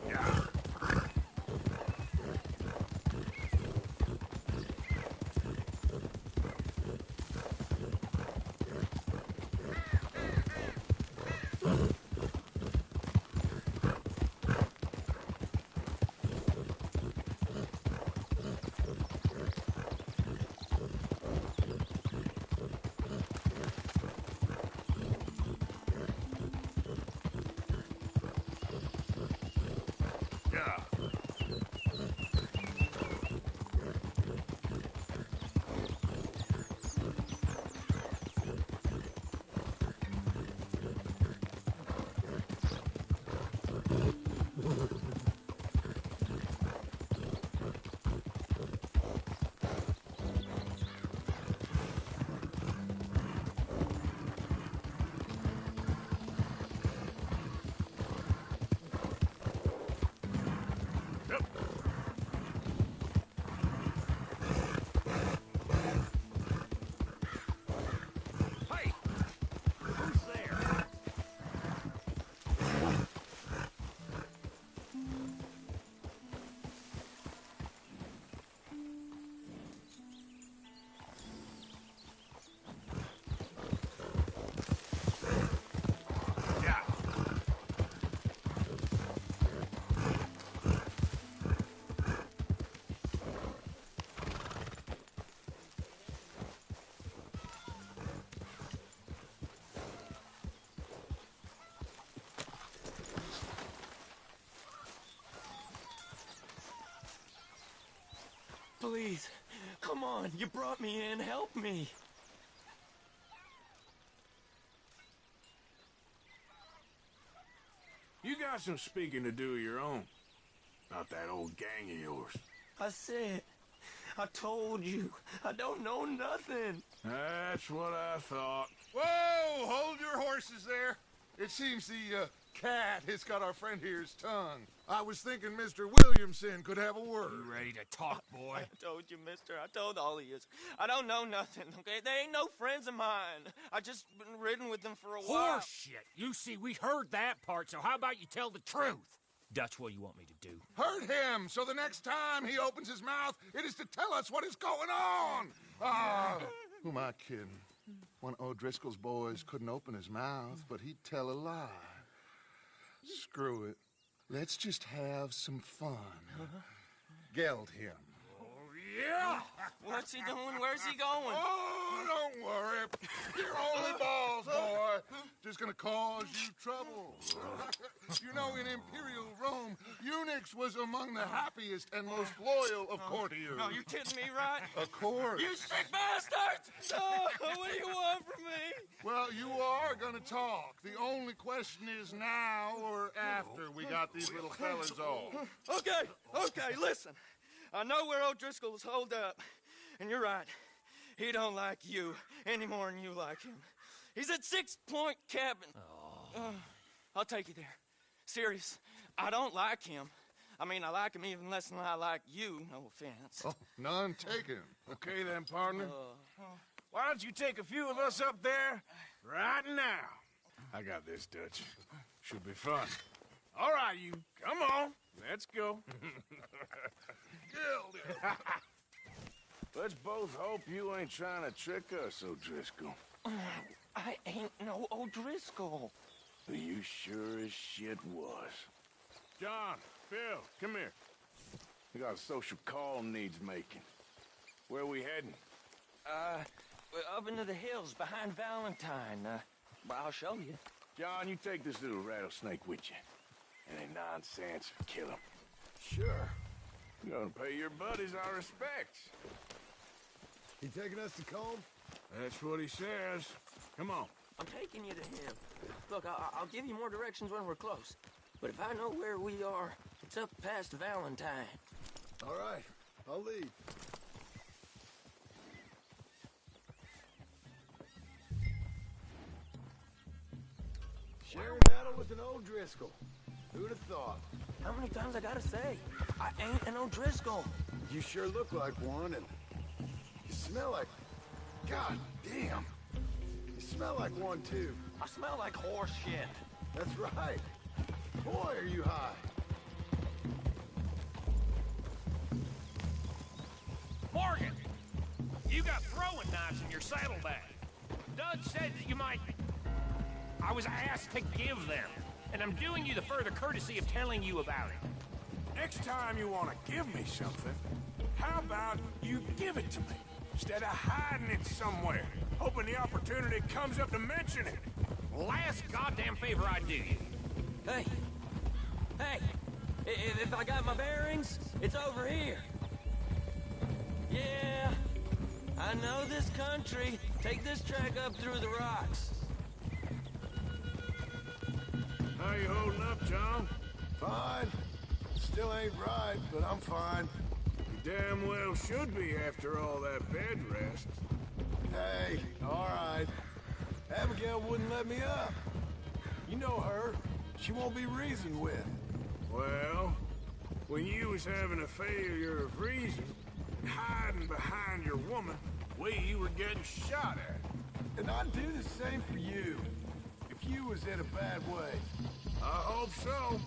Yeah. Yeah. Yep. Hey! Who's there? Yeah. Please, come on, you brought me in, help me. You got some speaking to do of your own. Not that old gang of yours. I said, I told you, I don't know nothing. That's what I thought. Whoa! Hold your horses there. It seems the cat has got our friend here's tongue. I was thinking Mr. Williamson could have a word. You ready to talk, boy? I told you, mister. I told all of you. I don't know nothing, okay? They ain't no friends of mine. I just been ridden with them for a while. Horseshit. You see, we heard that part, so how about you tell the truth? That's what you want me to do. Hurt him, so the next time he opens his mouth, it is to tell us what is going on. Ah, who am I kidding? One of O'Driscoll's boys couldn't open his mouth, but he'd tell a lie. Screw it. Let's just have some fun. Geld him. Yeah. What's he doing? Where's he going? Oh, don't worry. You're only balls, boy. Just gonna cause you trouble. You know, in Imperial Rome, eunuchs was among the happiest and most loyal of courtiers. No, you're kidding me, right? Of course. You sick bastards! Oh, what do you want from me? Well, you are gonna talk. The only question is now or after we got these little fellas off. Okay, listen. I know where O'Driscoll's holed up, and you're right. He don't like you any more than you like him. He's at 6 Point Cabin. I'll take you there. Serious, I don't like him. I mean, I like him even less than I like you, no offense. Oh, none taken. Okay then, partner. Why don't you take a few of us up there right now? I got this, Dutch. Should be fun. All right, you. Come on. Let's go. Let's both hope you ain't trying to trick us, O'Driscoll. I ain't no O'Driscoll. You sure as shit was. John, Phil, come here. We got a social call needs making. Where are we heading? We're up into the hills behind Valentine. Well, I'll show you. John, you take this little rattlesnake with you. Any nonsense, kill him. Sure. You're gonna pay your buddies our respects. He taking us to Combe? That's what he says. Come on. I'm taking you to him. Look, I'll give you more directions when we're close. But if I know where we are, it's up past Valentine. All right, I'll lead. Sharing battle with an O'Driscoll. Who'd have thought? How many times I gotta say? I ain't an O'Driscoll. You sure look like one, and you smell like... God damn. You smell like one, too. I smell like horse shit. That's right. Boy, are you high. Morgan! You got throwing knives in your saddlebag. Doug said that you might... I was asked to give them, and I'm doing you the further courtesy of telling you about it. Next time you want to give me something, how about you give it to me? Instead of hiding it somewhere, hoping the opportunity comes up to mention it. Last goddamn favor I do you. Hey! If I got my bearings, it's over here. Yeah, I know this country. Take this track up through the rocks. How you holding up, John? Fine. Still ain't right, but I'm fine. You damn well should be after all that bed rest. Hey, all right. Abigail wouldn't let me up. You know her. She won't be reasoned with. Well, when you was having a failure of reason, hiding behind your woman, we were getting shot at. And I'd do the same for you, if you was in a bad way. I hope so.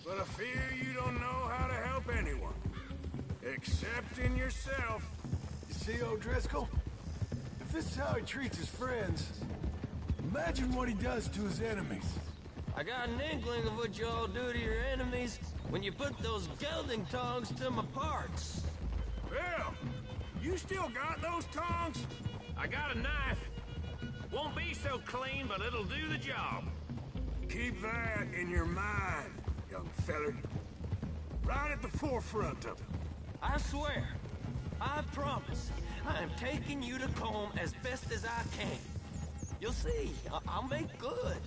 But I fear you don't know how to help anyone. Except in yourself. You see, O'Driscoll? If this is how he treats his friends, imagine what he does to his enemies. I got an inkling of what you all do to your enemies when you put those gelding tongs to my parts. Well, you still got those tongs? I got a knife. Won't be so clean, but it'll do the job. Keep that in your mind, young feller. Right at the forefront of it. I swear, I promise, I am taking you to Combe as best as I can. You'll see, I'll make good.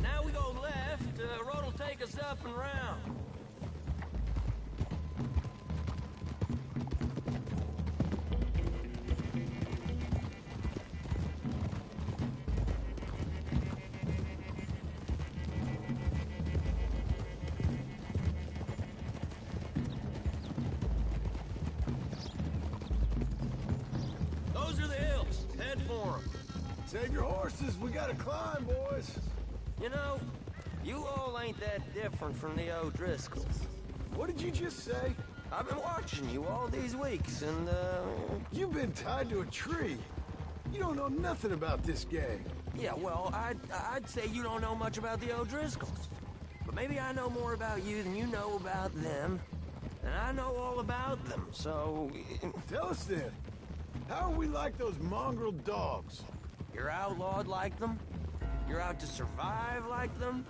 Now we go left, road will take us up and round. Those are the hills. Head for them. Save your horses. We gotta climb, boys. You know, you all ain't that different from the O'Driscolls. What did you just say? I've been watching you all these weeks, and, You've been tied to a tree. You don't know nothing about this gang. Yeah, well, I'd say you don't know much about the O'Driscolls. But maybe I know more about you than you know about them. and I know all about them, so... Tell us then, how are we like those mongrel dogs? You're outlawed like them? You're out to survive like them?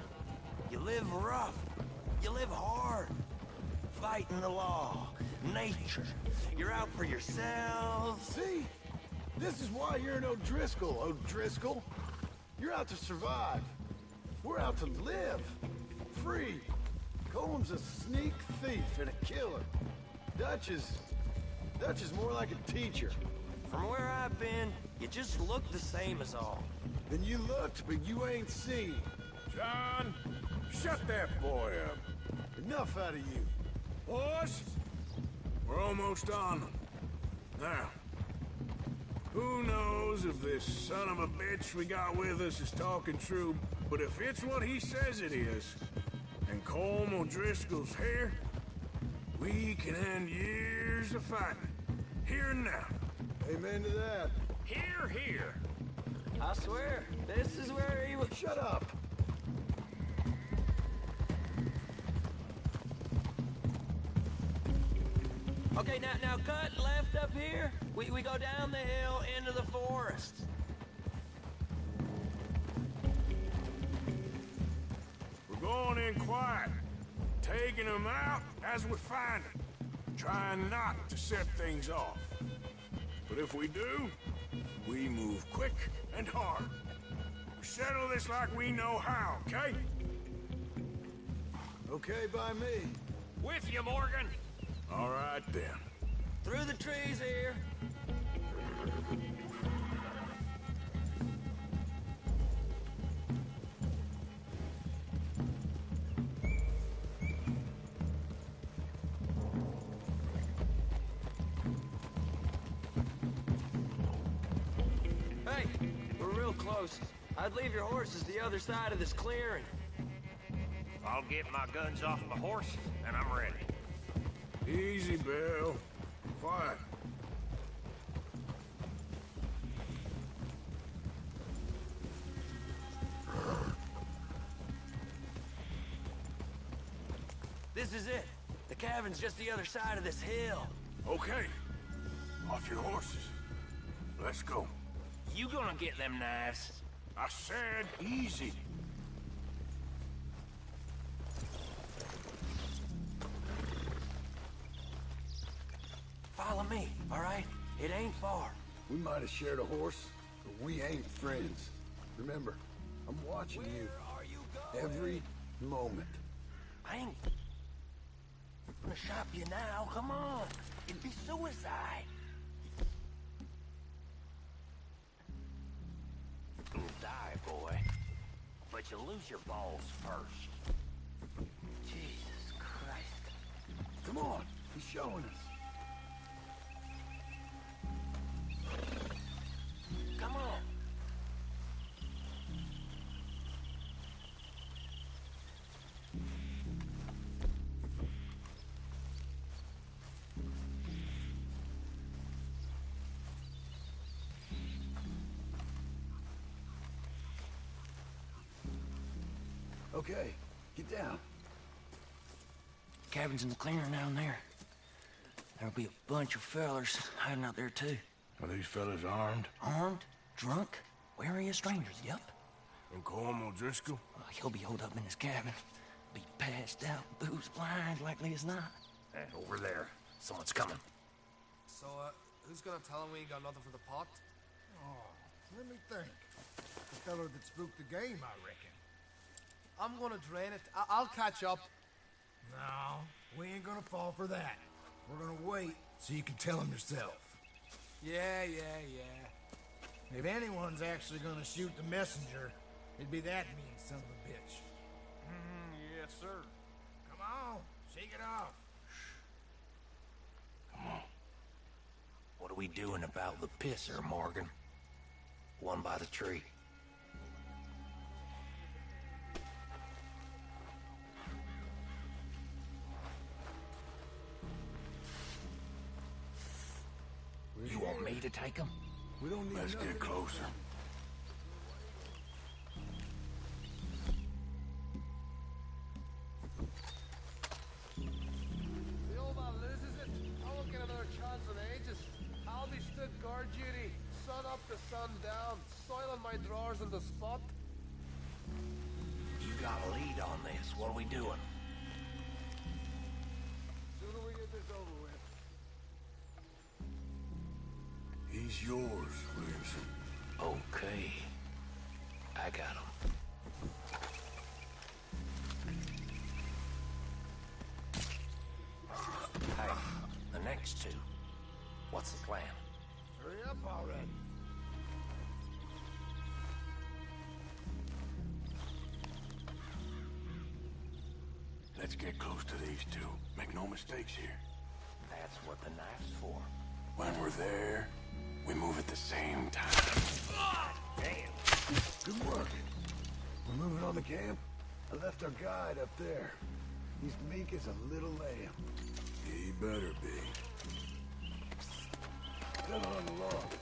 You live rough. You live hard. Fighting the law, nature. You're out for yourselves. See? This is why you're an O'Driscoll, O'Driscoll. You're out to survive. We're out to live. Free. Colm's a sneak thief and a killer. Dutch is more like a teacher. From where I've been, you just look the same as all. Then you looked, but you ain't seen. John, shut that boy up. Enough out of you. Boys, we're almost on them. Now, who knows if this son of a bitch we got with us is talking true, but if it's what he says it is, and Colm O'Driscoll's here, we can end years of fighting. Here and now. Amen to that. Here, here. I swear, this is where he would... Shut up. Okay, now cut left up here. We go down the hill into the forest. We're going in quiet, taking them out as we find them, trying not to set things off. But if we do, we move quick and hard. We settle this like we know how, okay? Okay by me. With you, Morgan. All right, then. Through the trees here. Hey, we're real close. I'd leave your horses the other side of this clearing. I'll get my guns off my horse, and I'm ready. Easy, Bill. Quiet. This is it. The cabin's just the other side of this hill. Okay. Off your horses. Let's go. You gonna get them knives? I said easy. Follow me, all right? It ain't far. We might have shared a horse, but we ain't friends. Remember, I'm watching you. Are you going? Every moment. I ain't gonna shop you now. Come on. It'd be suicide. You'll die, boy. But you lose your balls first. Jesus Christ. Come on, he's showing us. Come on. Okay, get down. Cabin's in the clearing down there. There'll be a bunch of fellers hiding out there, too. Are these fellas armed? Armed, drunk, wary of strangers, yup. And Colm O'Driscoll? He'll be holed up in his cabin. Be passed out, booze blind, likely as not. And over there, someone's coming. So, who's gonna tell him we ain't got nothing for the pot? Oh, let me think. The fella that spooked the game, I reckon. I'm gonna drain it. I'll catch up. No, we ain't gonna fall for that. We're gonna wait so you can tell him yourself. Yeah. If anyone's actually gonna shoot the messenger, it'd be that mean son of a bitch. Yes, sir. Come on, shake it off. Come on. What are we doing about the pisser, Morgan? One by the tree. You want me to take him? We don't need Let's get closer. Silva! the sun down, soiling my drawers on the spot. You got a lead on this. What are we doing? Sooner we get this over with. He's yours, Williamson. Okay. I got him. Hey, the next two. What's the plan? Hurry up already. Let's get close to these two. Make no mistakes here. That's what the knife's for. When we're there, we move at the same time. Damn. Good work. We're moving on the camp. I left our guide up there. He's meek as a little lamb. He better be. Settle on the log.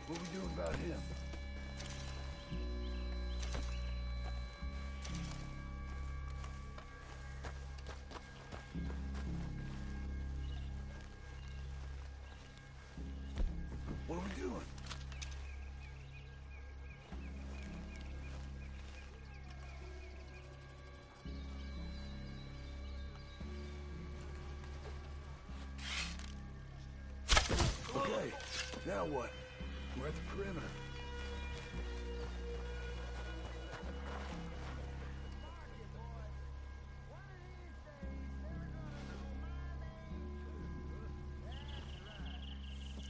What we doing about him? What are we doing? Okay, now what? We're at the perimeter.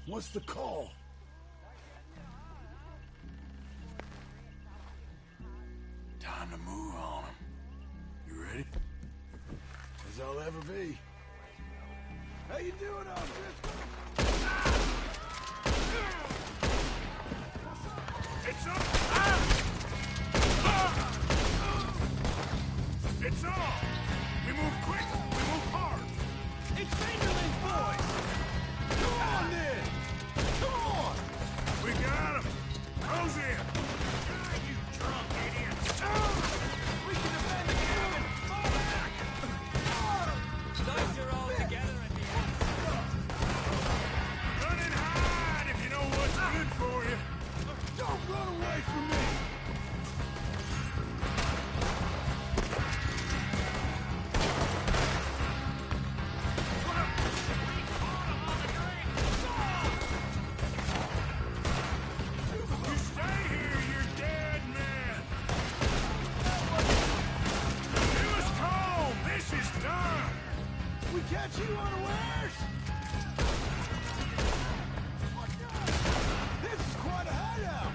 What's the call? Time to move on him. You ready? As I'll ever be. How you doing, Officer? It's up! It's on! We move quick! We move hard! It's Fingerling's boys! Come on, then! Come on! We got him! Close in! You drunk idiot! We can defend the cabin! Fall back! Nice you're all together at the end. Run and hide if you know what's good for you! Don't run away from me! You stay here, you're dead man! You must home! This is done! We catch you unawares? This is quite a hideout!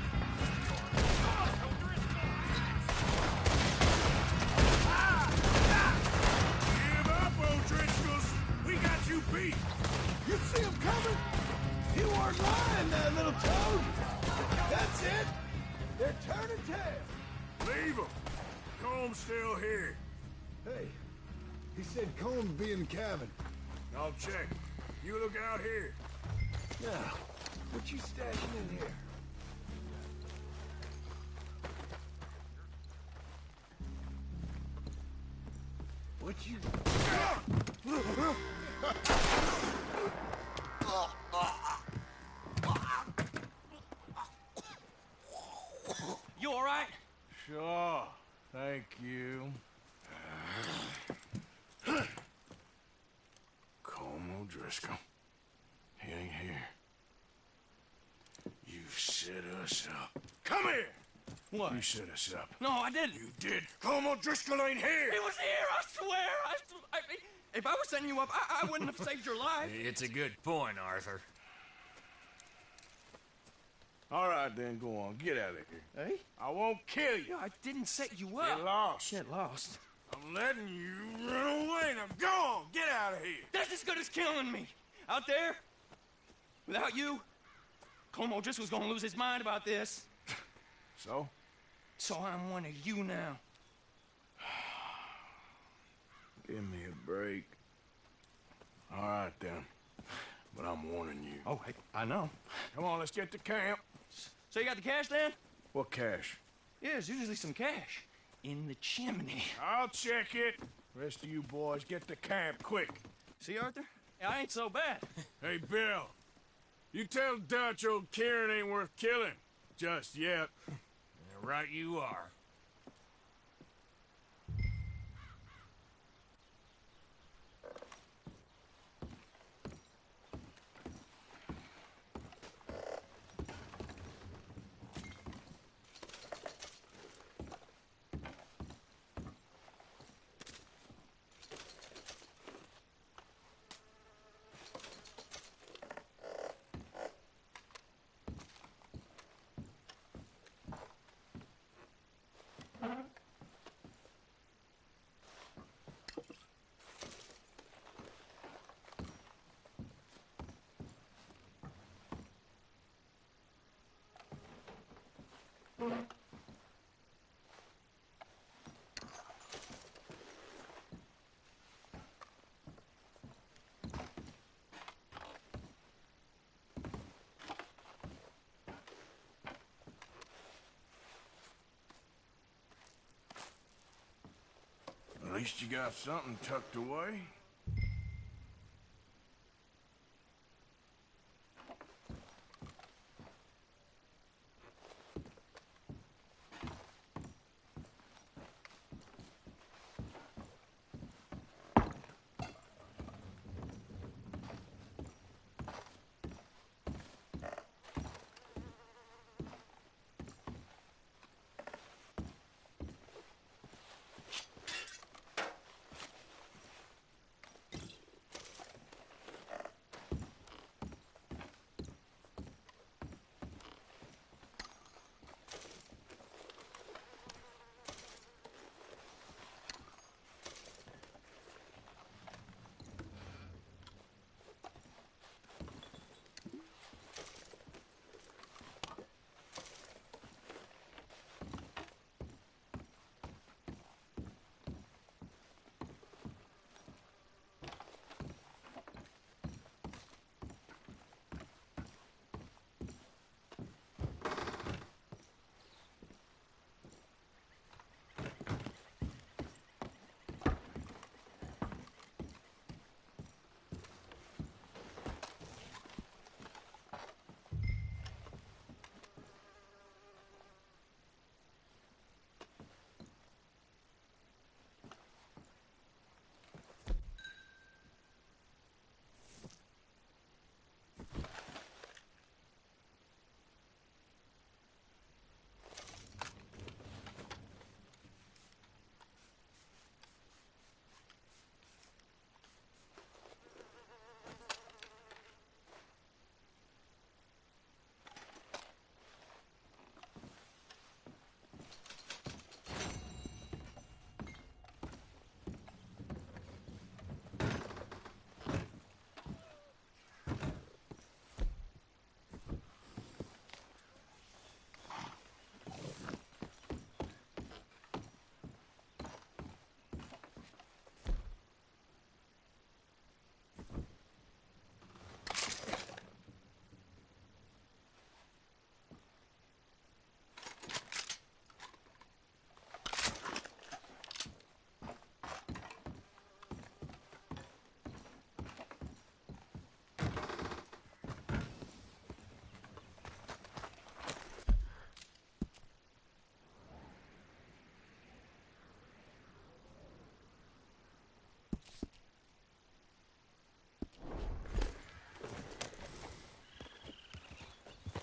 Give up, O'Driscolls! We got you beat! You see him coming? You weren't lying there, little toad! That's it! They're turning tail! Leave them! Comb's still here. Hey, he said Colm would be in the cabin. I'll check. You look out here. Now, what you stashing in here? What you... You all right? Sure. Thank you. Colm O'Driscoll. He ain't here. You set us up. Come here! What? You set us up. No, I didn't. You did. Colm O'Driscoll ain't here! He was here, I swear! If I was setting you up, I wouldn't have saved your life. It's a good point, Arthur. All right, then, go on. Get out of here. Hey? I won't kill you. I didn't set you up. Get lost. Get lost. I'm letting you run away. Now go on. Get out of here. That's as good as killing me. Out there, without you, Colm O'Driscoll's gonna lose his mind about this. So? So I'm one of you now. Give me a break. All right, then. But I'm warning you. Oh, I know. Come on, let's get to camp. So you got the cash, then? What cash? Yeah, there's usually some cash. In the chimney. I'll check it. Rest of you boys, get to camp, quick. See, Arthur? I ain't so bad. Hey, Bill. You tell Dutch old Kieran ain't worth killing. Just yet. Yeah, right you are. At least you got something tucked away.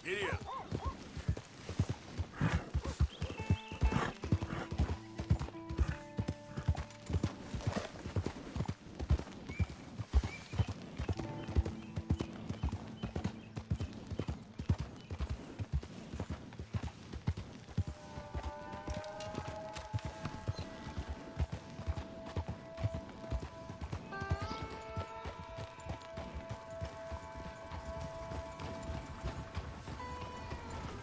Idiot.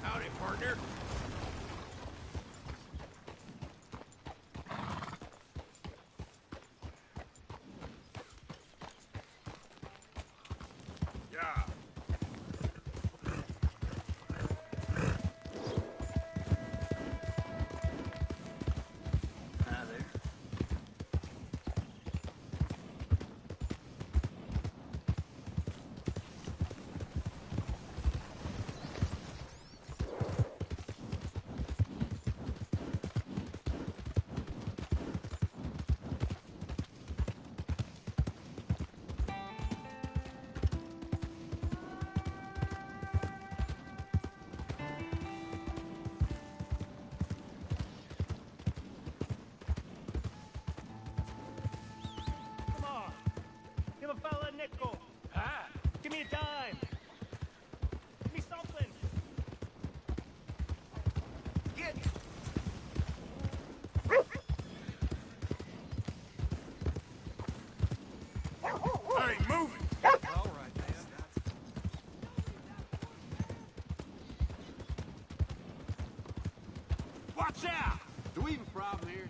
Howdy, partner. Yeah. Hi there. nickel. Ah, give me a dime. Give me something. Get. Hey, move it. All right, man. Watch out! Do we have a problem here?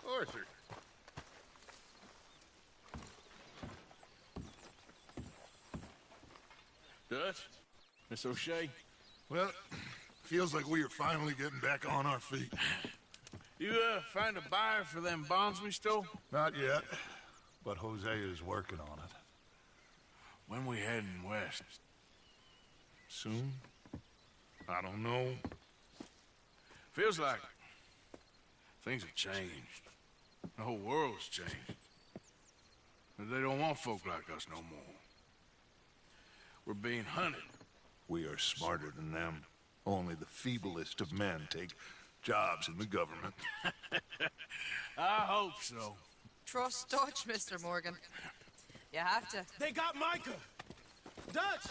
Arthur. Dutch? Miss O'Shea? Well, feels like we are finally getting back on our feet. You, find a buyer for them bonds we stole? Not yet, but Hosea is working on it. When we heading west? Soon? I don't know. Feels like things have changed. The whole world's changed. But they don't want folk like us no more. We're being hunted. We are smarter than them. Only the feeblest of men take jobs in the government. I hope so. Trust Dutch, Mr. Morgan. You have to. They got Micah! Dutch!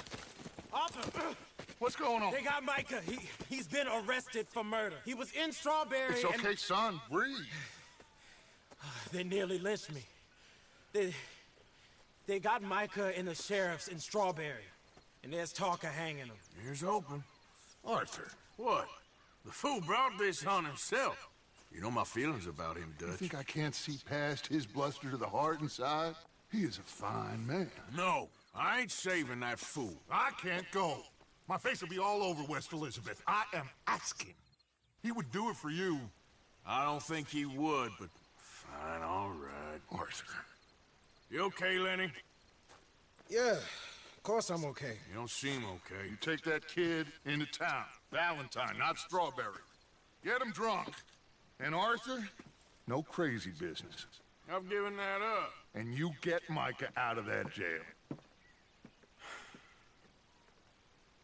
Arthur! What's going on? They got Micah. He's been arrested for murder. He was in Strawberry. It's okay, son. Breathe. They nearly lynched me. They got Micah and the sheriffs in Strawberry. And there's talk of hanging him. Here's open. Arthur. What? The fool brought this on himself. You know my feelings about him, Dutch. You think I can't see past his bluster to the heart inside? He is a fine man. No, I ain't saving that fool. I can't go. My face will be all over West Elizabeth. I am asking. He would do it for you. I don't think he would, but fine, all right. Arthur. You okay, Lenny? Yeah, of course I'm okay. You don't seem okay. You take that kid into town. Valentine, not Strawberry. Get him drunk. And Arthur, no crazy business. I've given that up. And you get Micah out of that jail.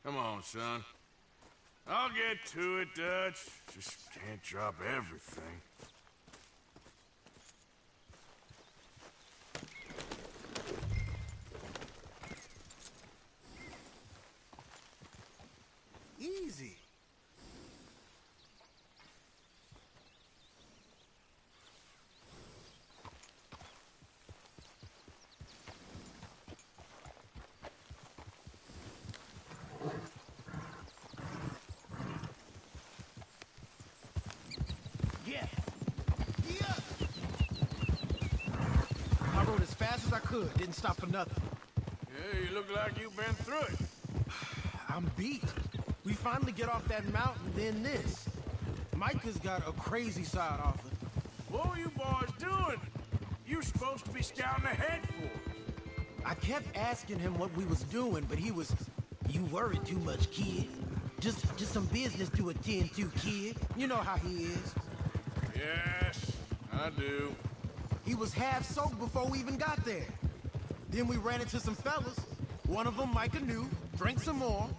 Come on, son. I'll get to it, Dutch. Just can't drop everything. Easy. Yeah. Yeah. I rode as fast as I could. Didn't stop for nothing. Yeah, you look like you've been through it. I'm beat. We finally get off that mountain, then this. Micah's got a crazy side off it. What were you boys doing? You're supposed to be scouting ahead for us. I kept asking him what we was doing, but he was... You worry too much, kid. Just some business to attend to, kid. You know how he is. Yes, I do. He was half soaked before we even got there. Then we ran into some fellas. One of them, Micah knew, drank some more.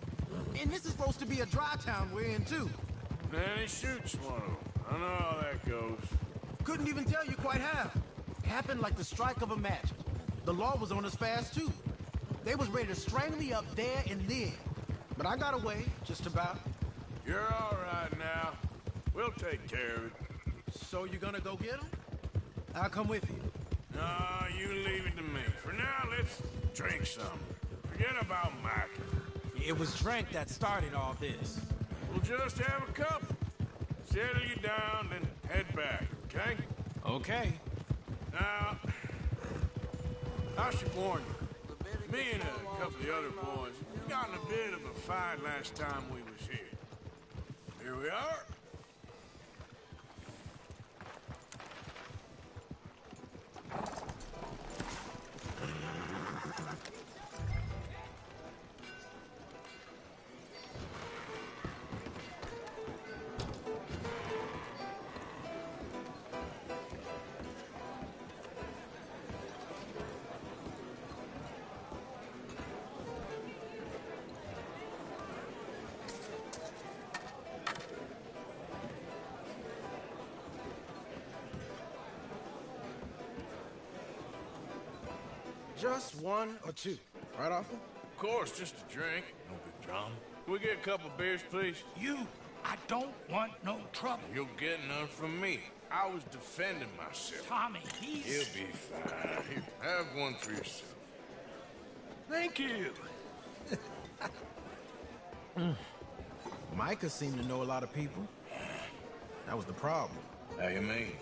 And this is supposed to be a dry town we're in, too. Then he shoots one of them. I know how that goes. Couldn't even tell you quite how. Happened like the strike of a match. The law was on us fast, too. They was ready to strangle me up there and then. But I got away, just about. You're all right now. We'll take care of it. So you gonna go get him? I'll come with you. No, you leave it to me. For now, let's drink some. Forget about Mike. It was drink that started all this. We'll just have a couple. Settle you down, then head back, okay? Okay. Now, I should warn you. Me and a couple of the other boys got in a bit of a fight last time we was here. Here we are. Just one or two, right, Arthur? Of course, just a drink. No big drama. Can we get a couple beers, please? I don't want no trouble. You'll get none from me. I was defending myself. Tommy, He'll be fine. Here, have one for yourself. Thank you. Micah seemed to know a lot of people. That was the problem. How you mean?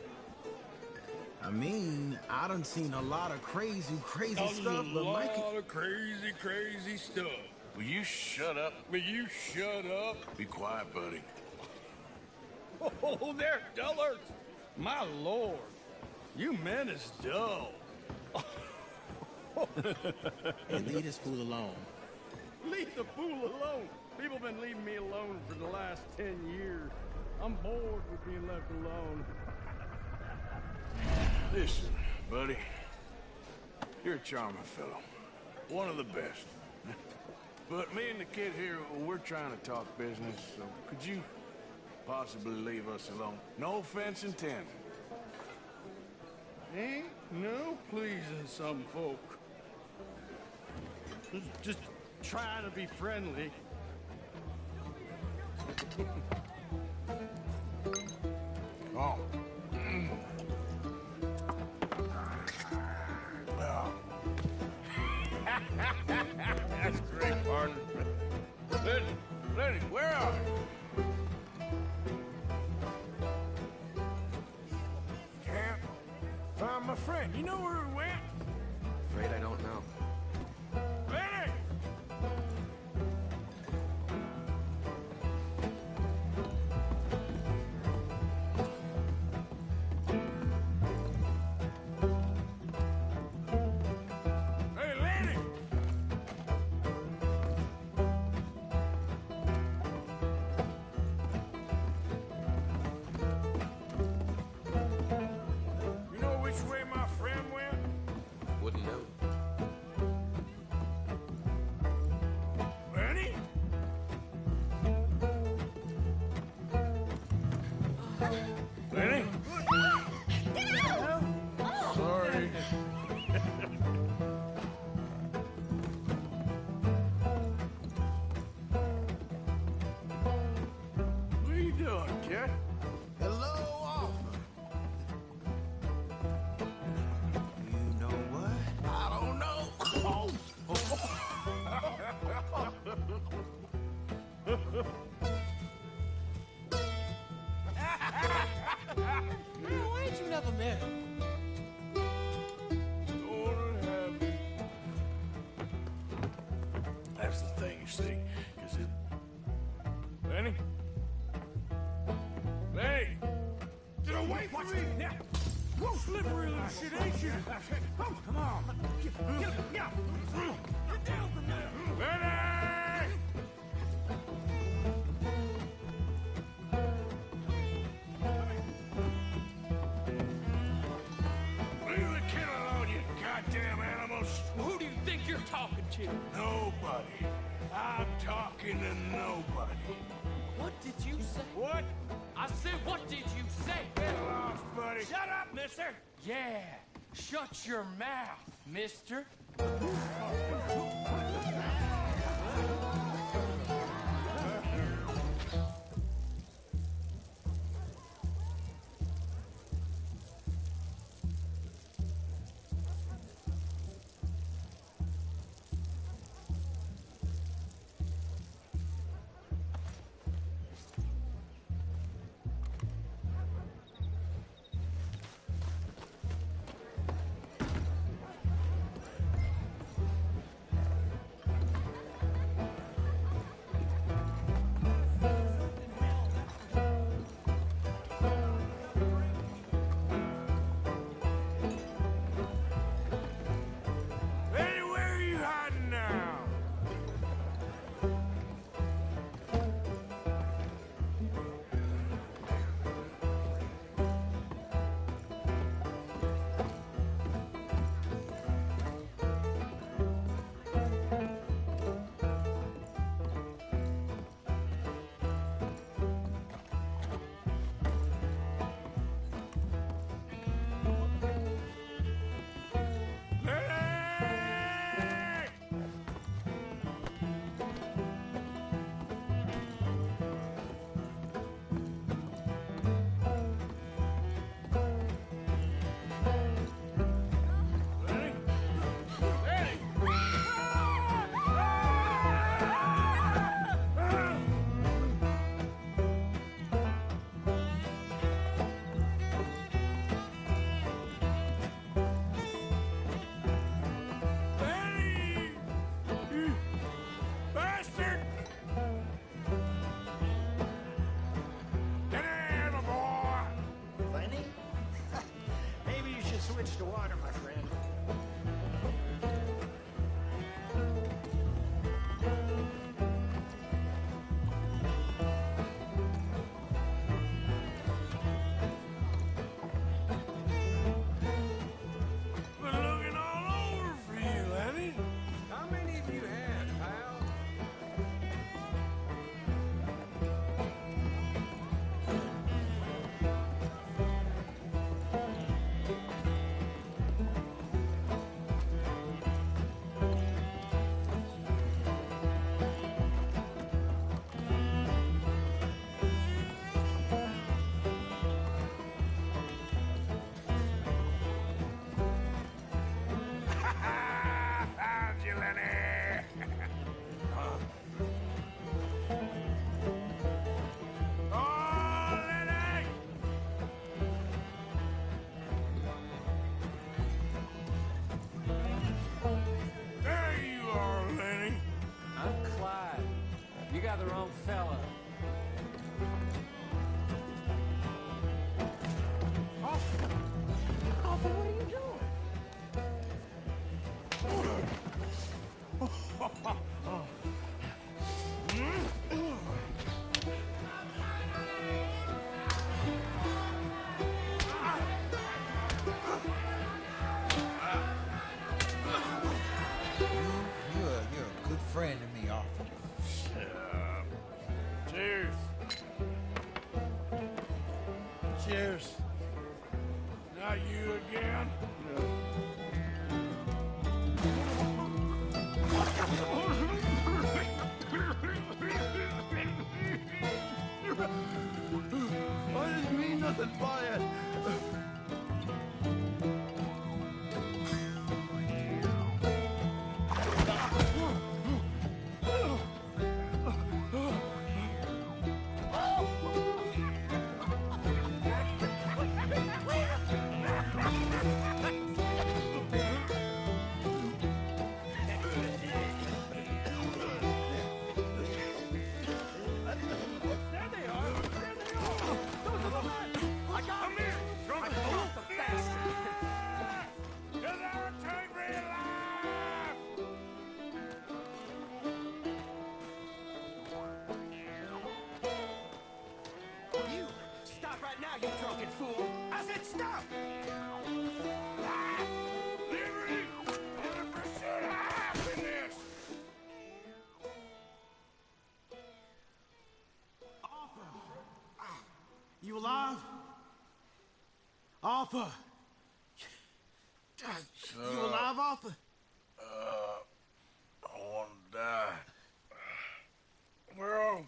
I mean, I done seen a lot of crazy stuff, but Micah... A lot of crazy stuff. Will you shut up? Will you shut up? Be quiet, buddy. Oh, they're dullards. My lord. You men is dull. Hey, leave this fool alone. Leave the fool alone. People been leaving me alone for the last 10 years. I'm bored with being left alone. Listen, buddy. You're a charming fellow. One of the best. But me and the kid here, we're trying to talk business, so could you possibly leave us alone? No offense intended. Ain't no pleasing some folk. Just trying to be friendly. Oh. That's great, partner. Lenny, where are you? Can't find my friend. You know where he went? Afraid I don't know. Lenny! Hey, Lenny! You know which way my friend went? Wouldn't know. Lenny? Lenny? Sorry. What are you doing, kid? Hello, Arthur. You know what? I don't know. Man, why ain't you never met him? Lord have me. That's the thing, you see, because it... Lenny? Lenny! Get away from me! Now! Whoa, slippery little shit, ain't you? Oh, come on. Get down from there! Lenny! Leave the kid alone, you goddamn animals! Who do you think you're talking hurt you? Nobody. I'm talking to nobody. What did you say? What? I said, what did you say? Get lost, buddy. Shut up, mister! Yeah, shut your mouth, mister. Switch to water, my friend. Been looking all over for you, Lenny. How many have you had, pal? Found you, Lenny. Oh, Lenny! There you are, Lenny. I'm Clyde. You got the wrong fella. Arthur, what are you doing? You're a good friend to me, Arthur. Cheers. Cheers. Not you again? I didn't mean nothing by it. You drunken fool! I said stop! Liberty and the pursuit of happiness! Arthur! God, you alive, Arthur? I want to die. Well,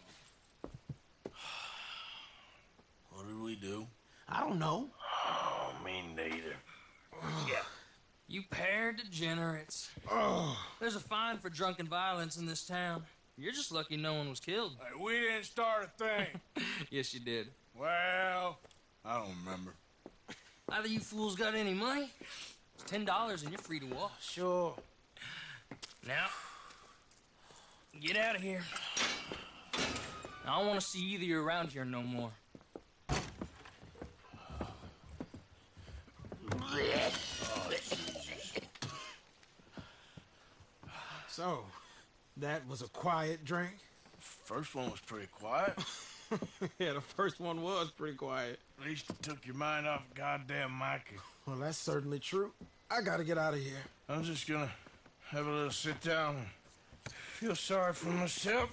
what did we do? I don't know. Oh, me neither. Yeah. You pair degenerates. There's a fine for drunken violence in this town. You're just lucky no one was killed. Hey, we didn't start a thing. Yes, you did. Well, I don't remember. Either you fools got any money, it's $10 and you're free to walk. Sure. Now, get out of here. I don't want to see either of you around here no more. So, that was a quiet drink? First one was pretty quiet. Yeah, the first one was pretty quiet. At least it took your mind off goddamn Mikey. Well, that's certainly true. I gotta get out of here. I'm just gonna have a little sit down and feel sorry for myself.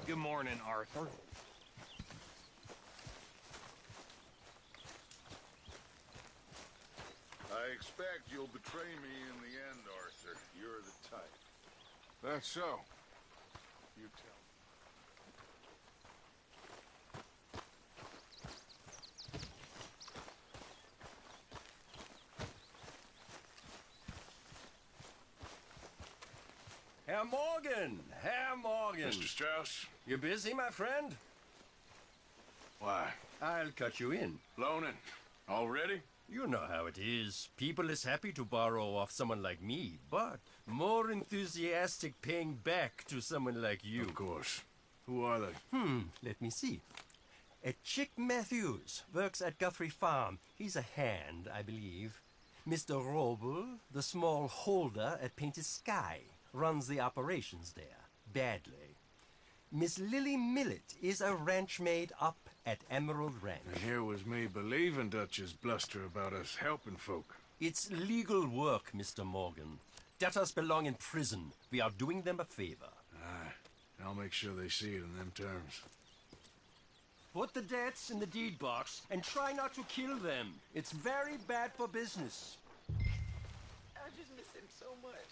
Good morning, Arthur. I expect you'll betray me in the end, Arthur. You're the type. That's so. You tell me. Herr Morgan! Herr Morgan! Mr. Strauss? You busy, my friend? Why? I'll cut you in. Loaning. Already? You know how it is. People is happy to borrow off someone like me, but more enthusiastic paying back to someone like you. Of course. Who are they? Let me see. Chick Matthews works at Guthrie Farm. He's a hand, I believe. Mr. Roble, the small holder at Painted Sky, runs the operations there, badly. Miss Lily Millet is a ranch maid up at Emerald Ranch. And here was me believing Dutch's bluster about us helping folk. It's legal work, Mr. Morgan. Debtors belong in prison. We are doing them a favor. Aye. I'll make sure they see it in them terms. Put the debts in the deed box and try not to kill them. It's very bad for business. I just miss him so much.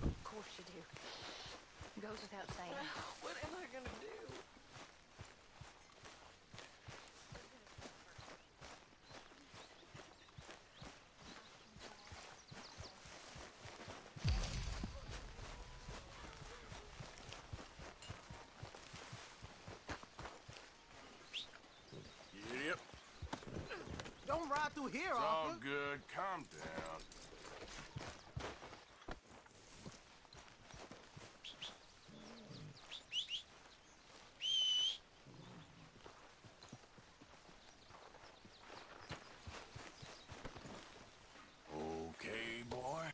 Of course you do. Goes without saying. What am I gonna do? Yep. Don't ride through here, It's all Arthur. good. Calm down. Okay, boy.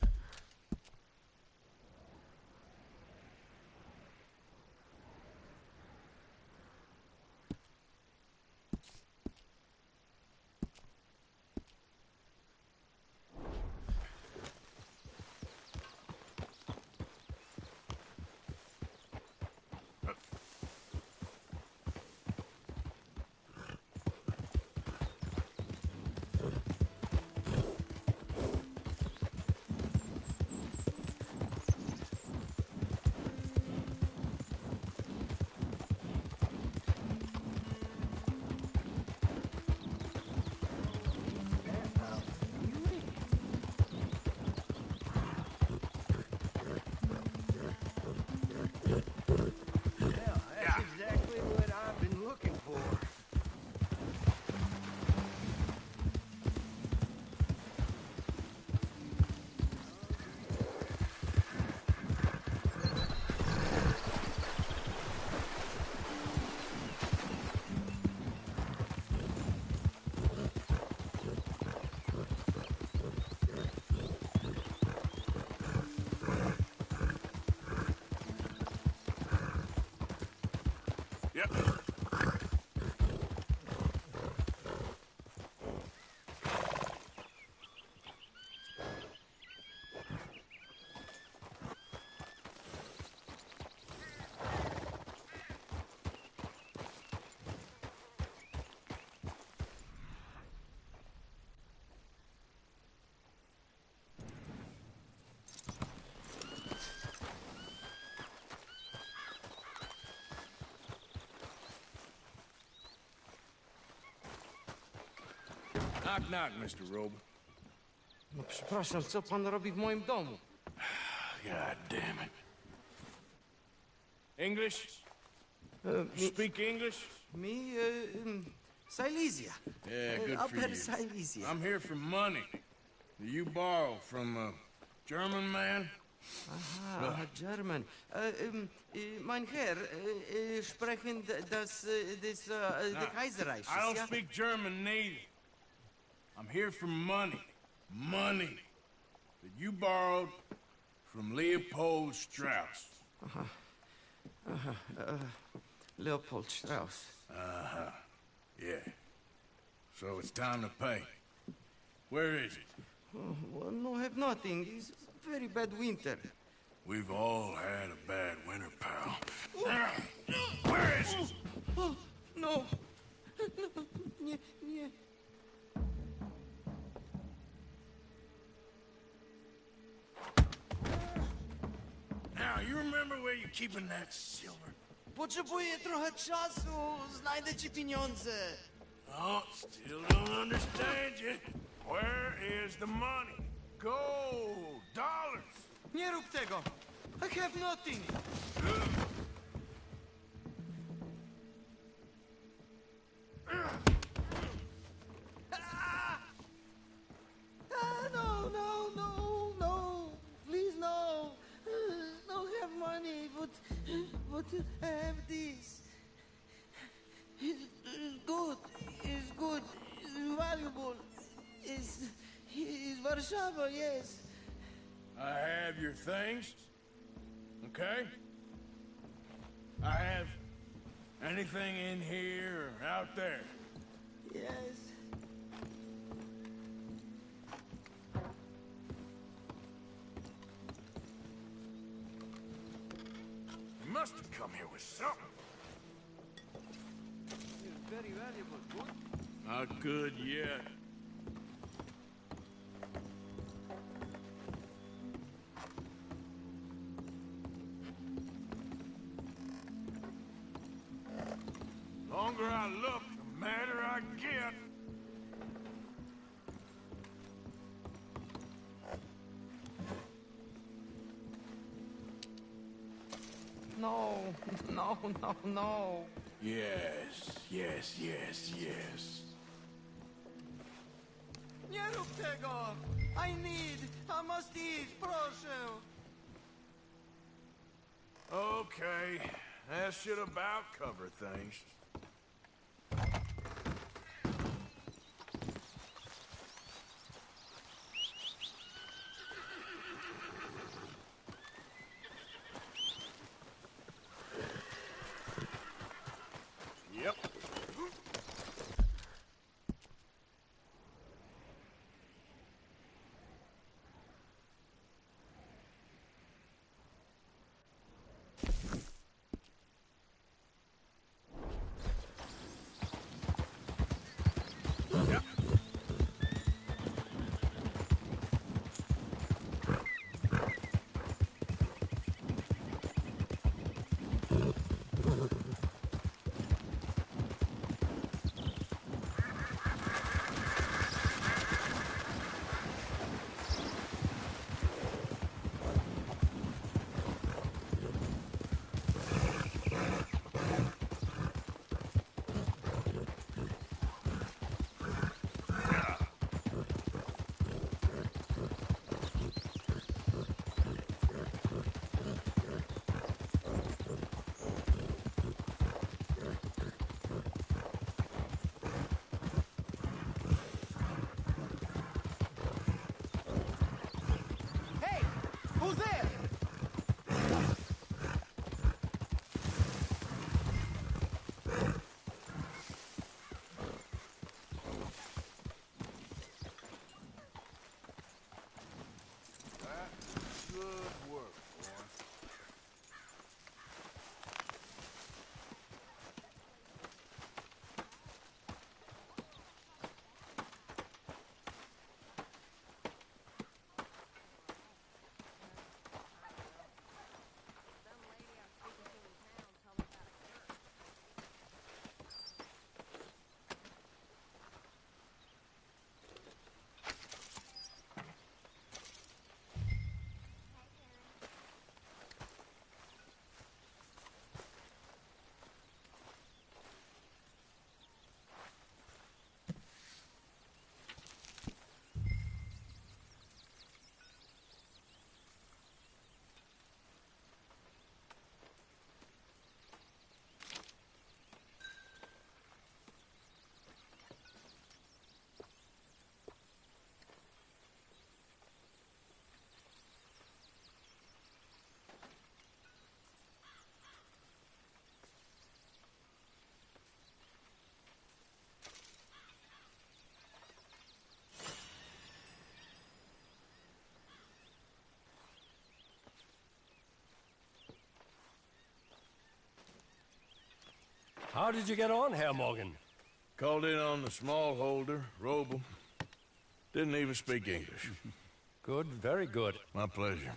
That's exactly what I've been looking for. Yep. Knock, knock, Mr. Roble. No przepraszam, co pan robi w moim domu? God damn it. English? Me, Speak English? Silesia. Yeah, good for Upper you. Silesia. I'm here for money. You borrow from a German man? Aha, German. Mein Herr, sprechen the Kaiserreich. I don't speak German neither. I'm here for money. Money that you borrowed from Leopold Strauss. Leopold Strauss. Uh-huh. Yeah. So it's time to pay. Where is it? Oh, well, no, have nothing. It's very bad winter. We've all had a bad winter, pal. Where is it? Oh, no. Nie, nie. Now, you remember where you're keeping that silver? Potrzebuję trochę czasu. Znajdę ci pieniądze. Oh, still don't understand you. Where is the money? Gold, dollars. Nie rób tego. I have nothing. No. Please, no. Don't have money, but I have this. It's good. It's good. It's valuable. It's Warszawa, yes. I have your things, okay? I have anything in here or out there. Yes. You must have come here with something. It's very valuable, good. Not good yet. Longer I look, the madder I get. No, no, no, no. Yes, yes, yes, yes. Nie rób tego! I must eat, proszę! Okay, that should about cover things. Yep. Who's there? That should work, boy. How did you get on, Herr Morgan? Called in on the small holder, Roble. Didn't even speak English. Good, very good. My pleasure.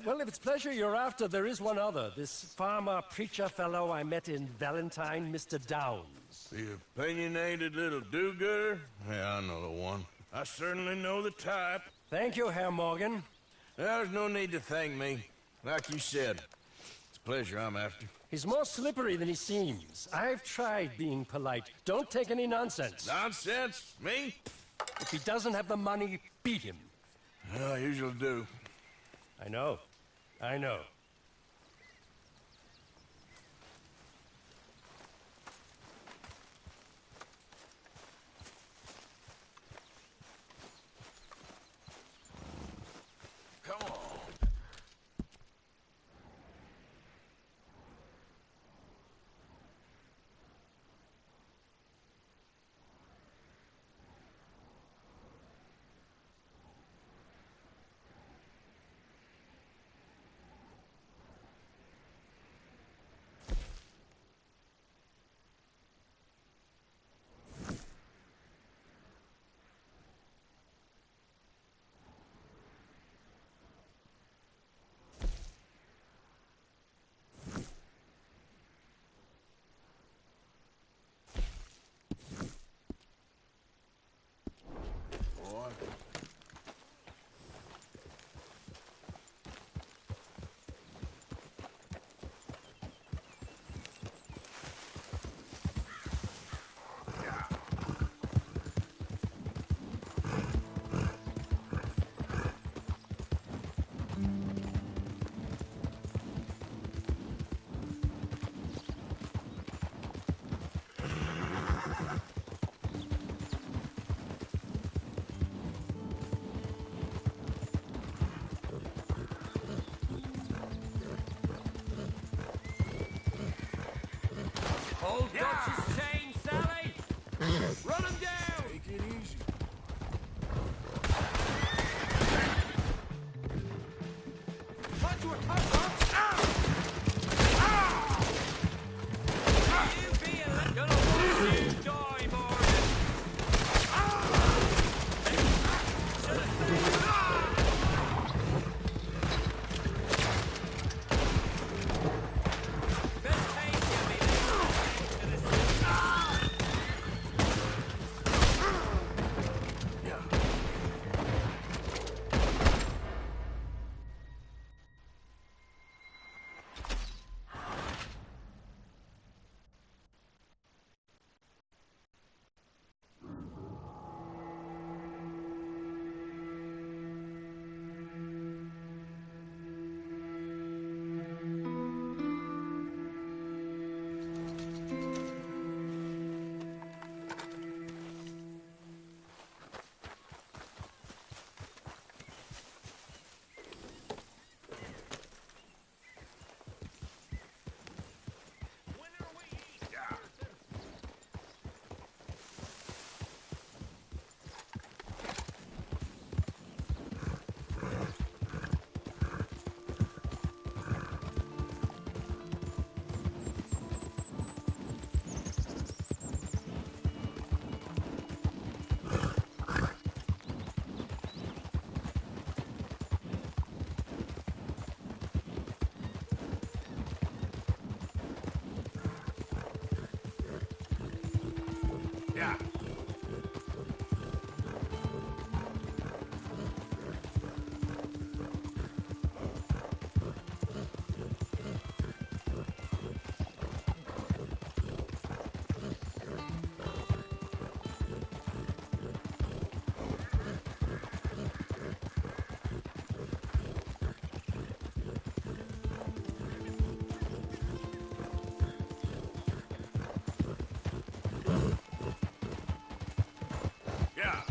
Well, if it's pleasure you're after, there is one other. This farmer preacher fellow I met in Valentine, Mr. Downs. The opinionated little do-gooder? Yeah, I know the one. I certainly know the type. Thank you, Herr Morgan. There's no need to thank me. Like you said, it's pleasure I'm after. He's more slippery than he seems. I've tried being polite. Don't take any nonsense. Nonsense? Me? If he doesn't have the money, beat him. Well, I usually do. I know. I know. Come on. Hold Dutch's chain, Sally! Run him down! Take it easy. Watch your tongue, You be gonna watch you die, Morgan! Yeah. Yeah.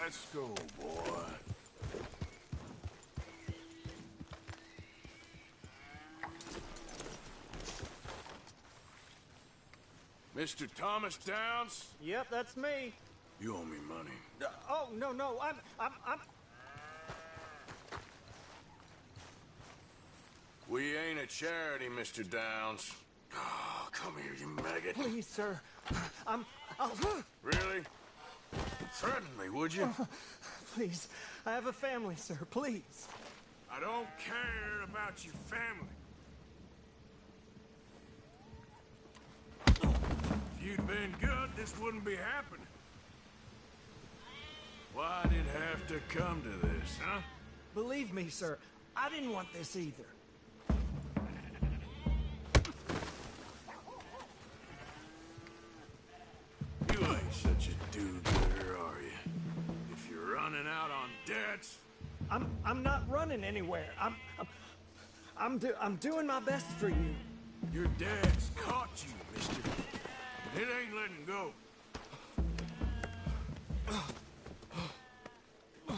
Let's go, boy. Mr. Thomas Downs? Yep, that's me. You owe me money. Oh, no, I'm... We ain't a charity, Mr. Downs. Oh, come here, you maggot. Please, sir. Really? Threaten me, would you? Please, I have a family, sir, please. I don't care about your family. If you'd been good, this wouldn't be happening. Why'd it have to come to this, huh? Believe me, sir, I didn't want this either. You ain't such a do-gooder, are you? If you're running out on debts... I'm not running anywhere. I'm doing my best for you. Your dad's caught you, mister. But it ain't letting go.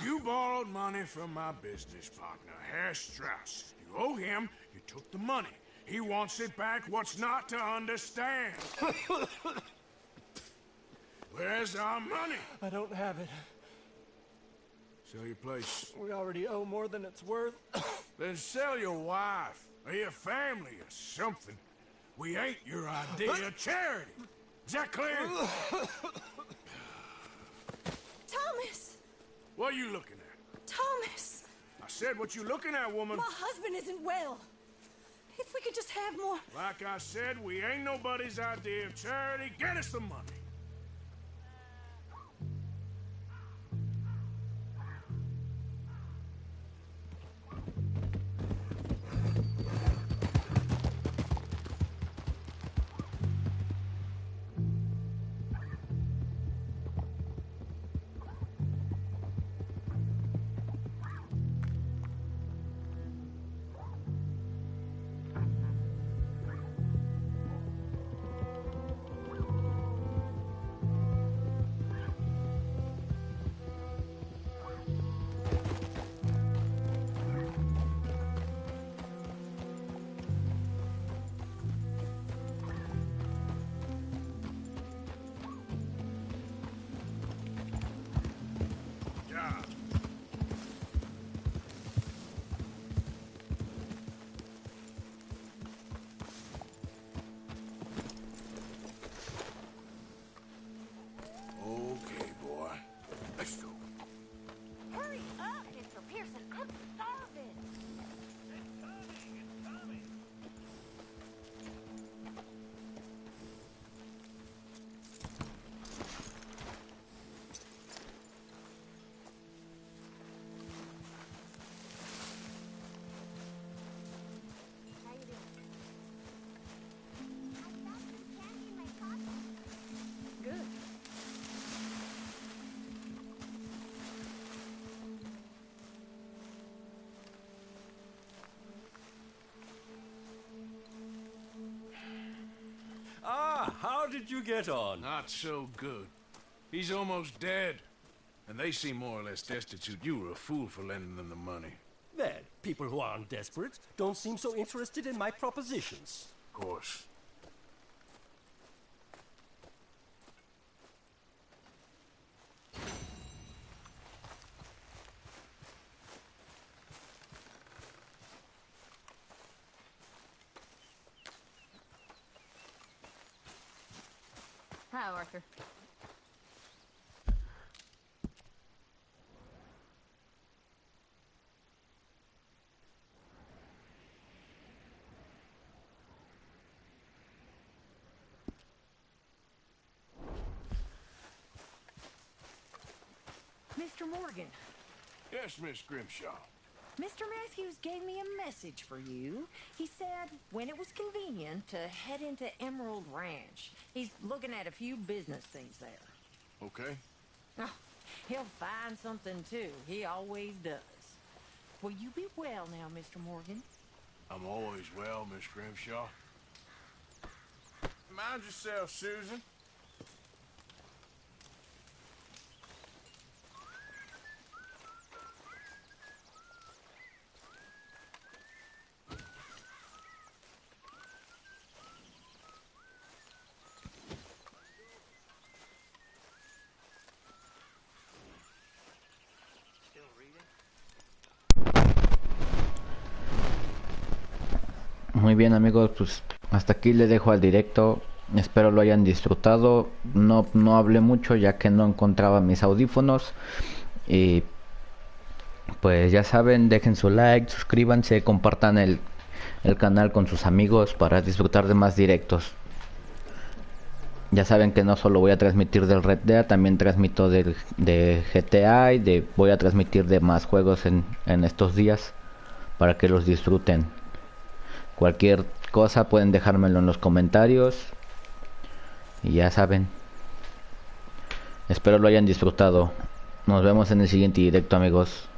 You borrowed money from my business partner, Herr Strauss. You owe him, you took the money. He wants it back. What's not to understand? Where's our money? I don't have it. Sell your place. We already owe more than it's worth. Then sell your wife, or your family, or something. We ain't your idea of charity. Is that clear? Thomas! What are you looking at? Thomas! I said, what you looking at, woman? My husband isn't well. If we could just have more... Like I said, we ain't nobody's idea of charity. Get us the money. How did you get on? Not so good. He's almost dead. And they seem more or less destitute. You were a fool for lending them the money. Well, people who aren't desperate don't seem so interested in my propositions. Of course. Hi, Arthur. Mr. Morgan, Yes, Miss Grimshaw. Mr. Matthews gave me a message for you. He said when it was convenient to head into Emerald Ranch. He's looking at a few business things there. Okay. Oh, he'll find something too. He always does. Will you be well now, Mr. Morgan? I'm always well, Miss Grimshaw. Mind yourself, Susan. Muy bien, amigos, pues hasta aquí le dejo al directo. Espero lo hayan disfrutado. No hablé mucho ya que no encontraba mis audífonos. Y pues ya saben, dejen su like, suscríbanse, compartan el canal con sus amigos para disfrutar de más directos. Ya saben que no solo voy a transmitir del Red Dead, también transmito de GTA y voy a transmitir de más juegos en estos días para que los disfruten. Cualquier cosa pueden dejármelo en los comentarios. Y ya saben. Espero lo hayan disfrutado. Nos vemos en el siguiente directo, amigos.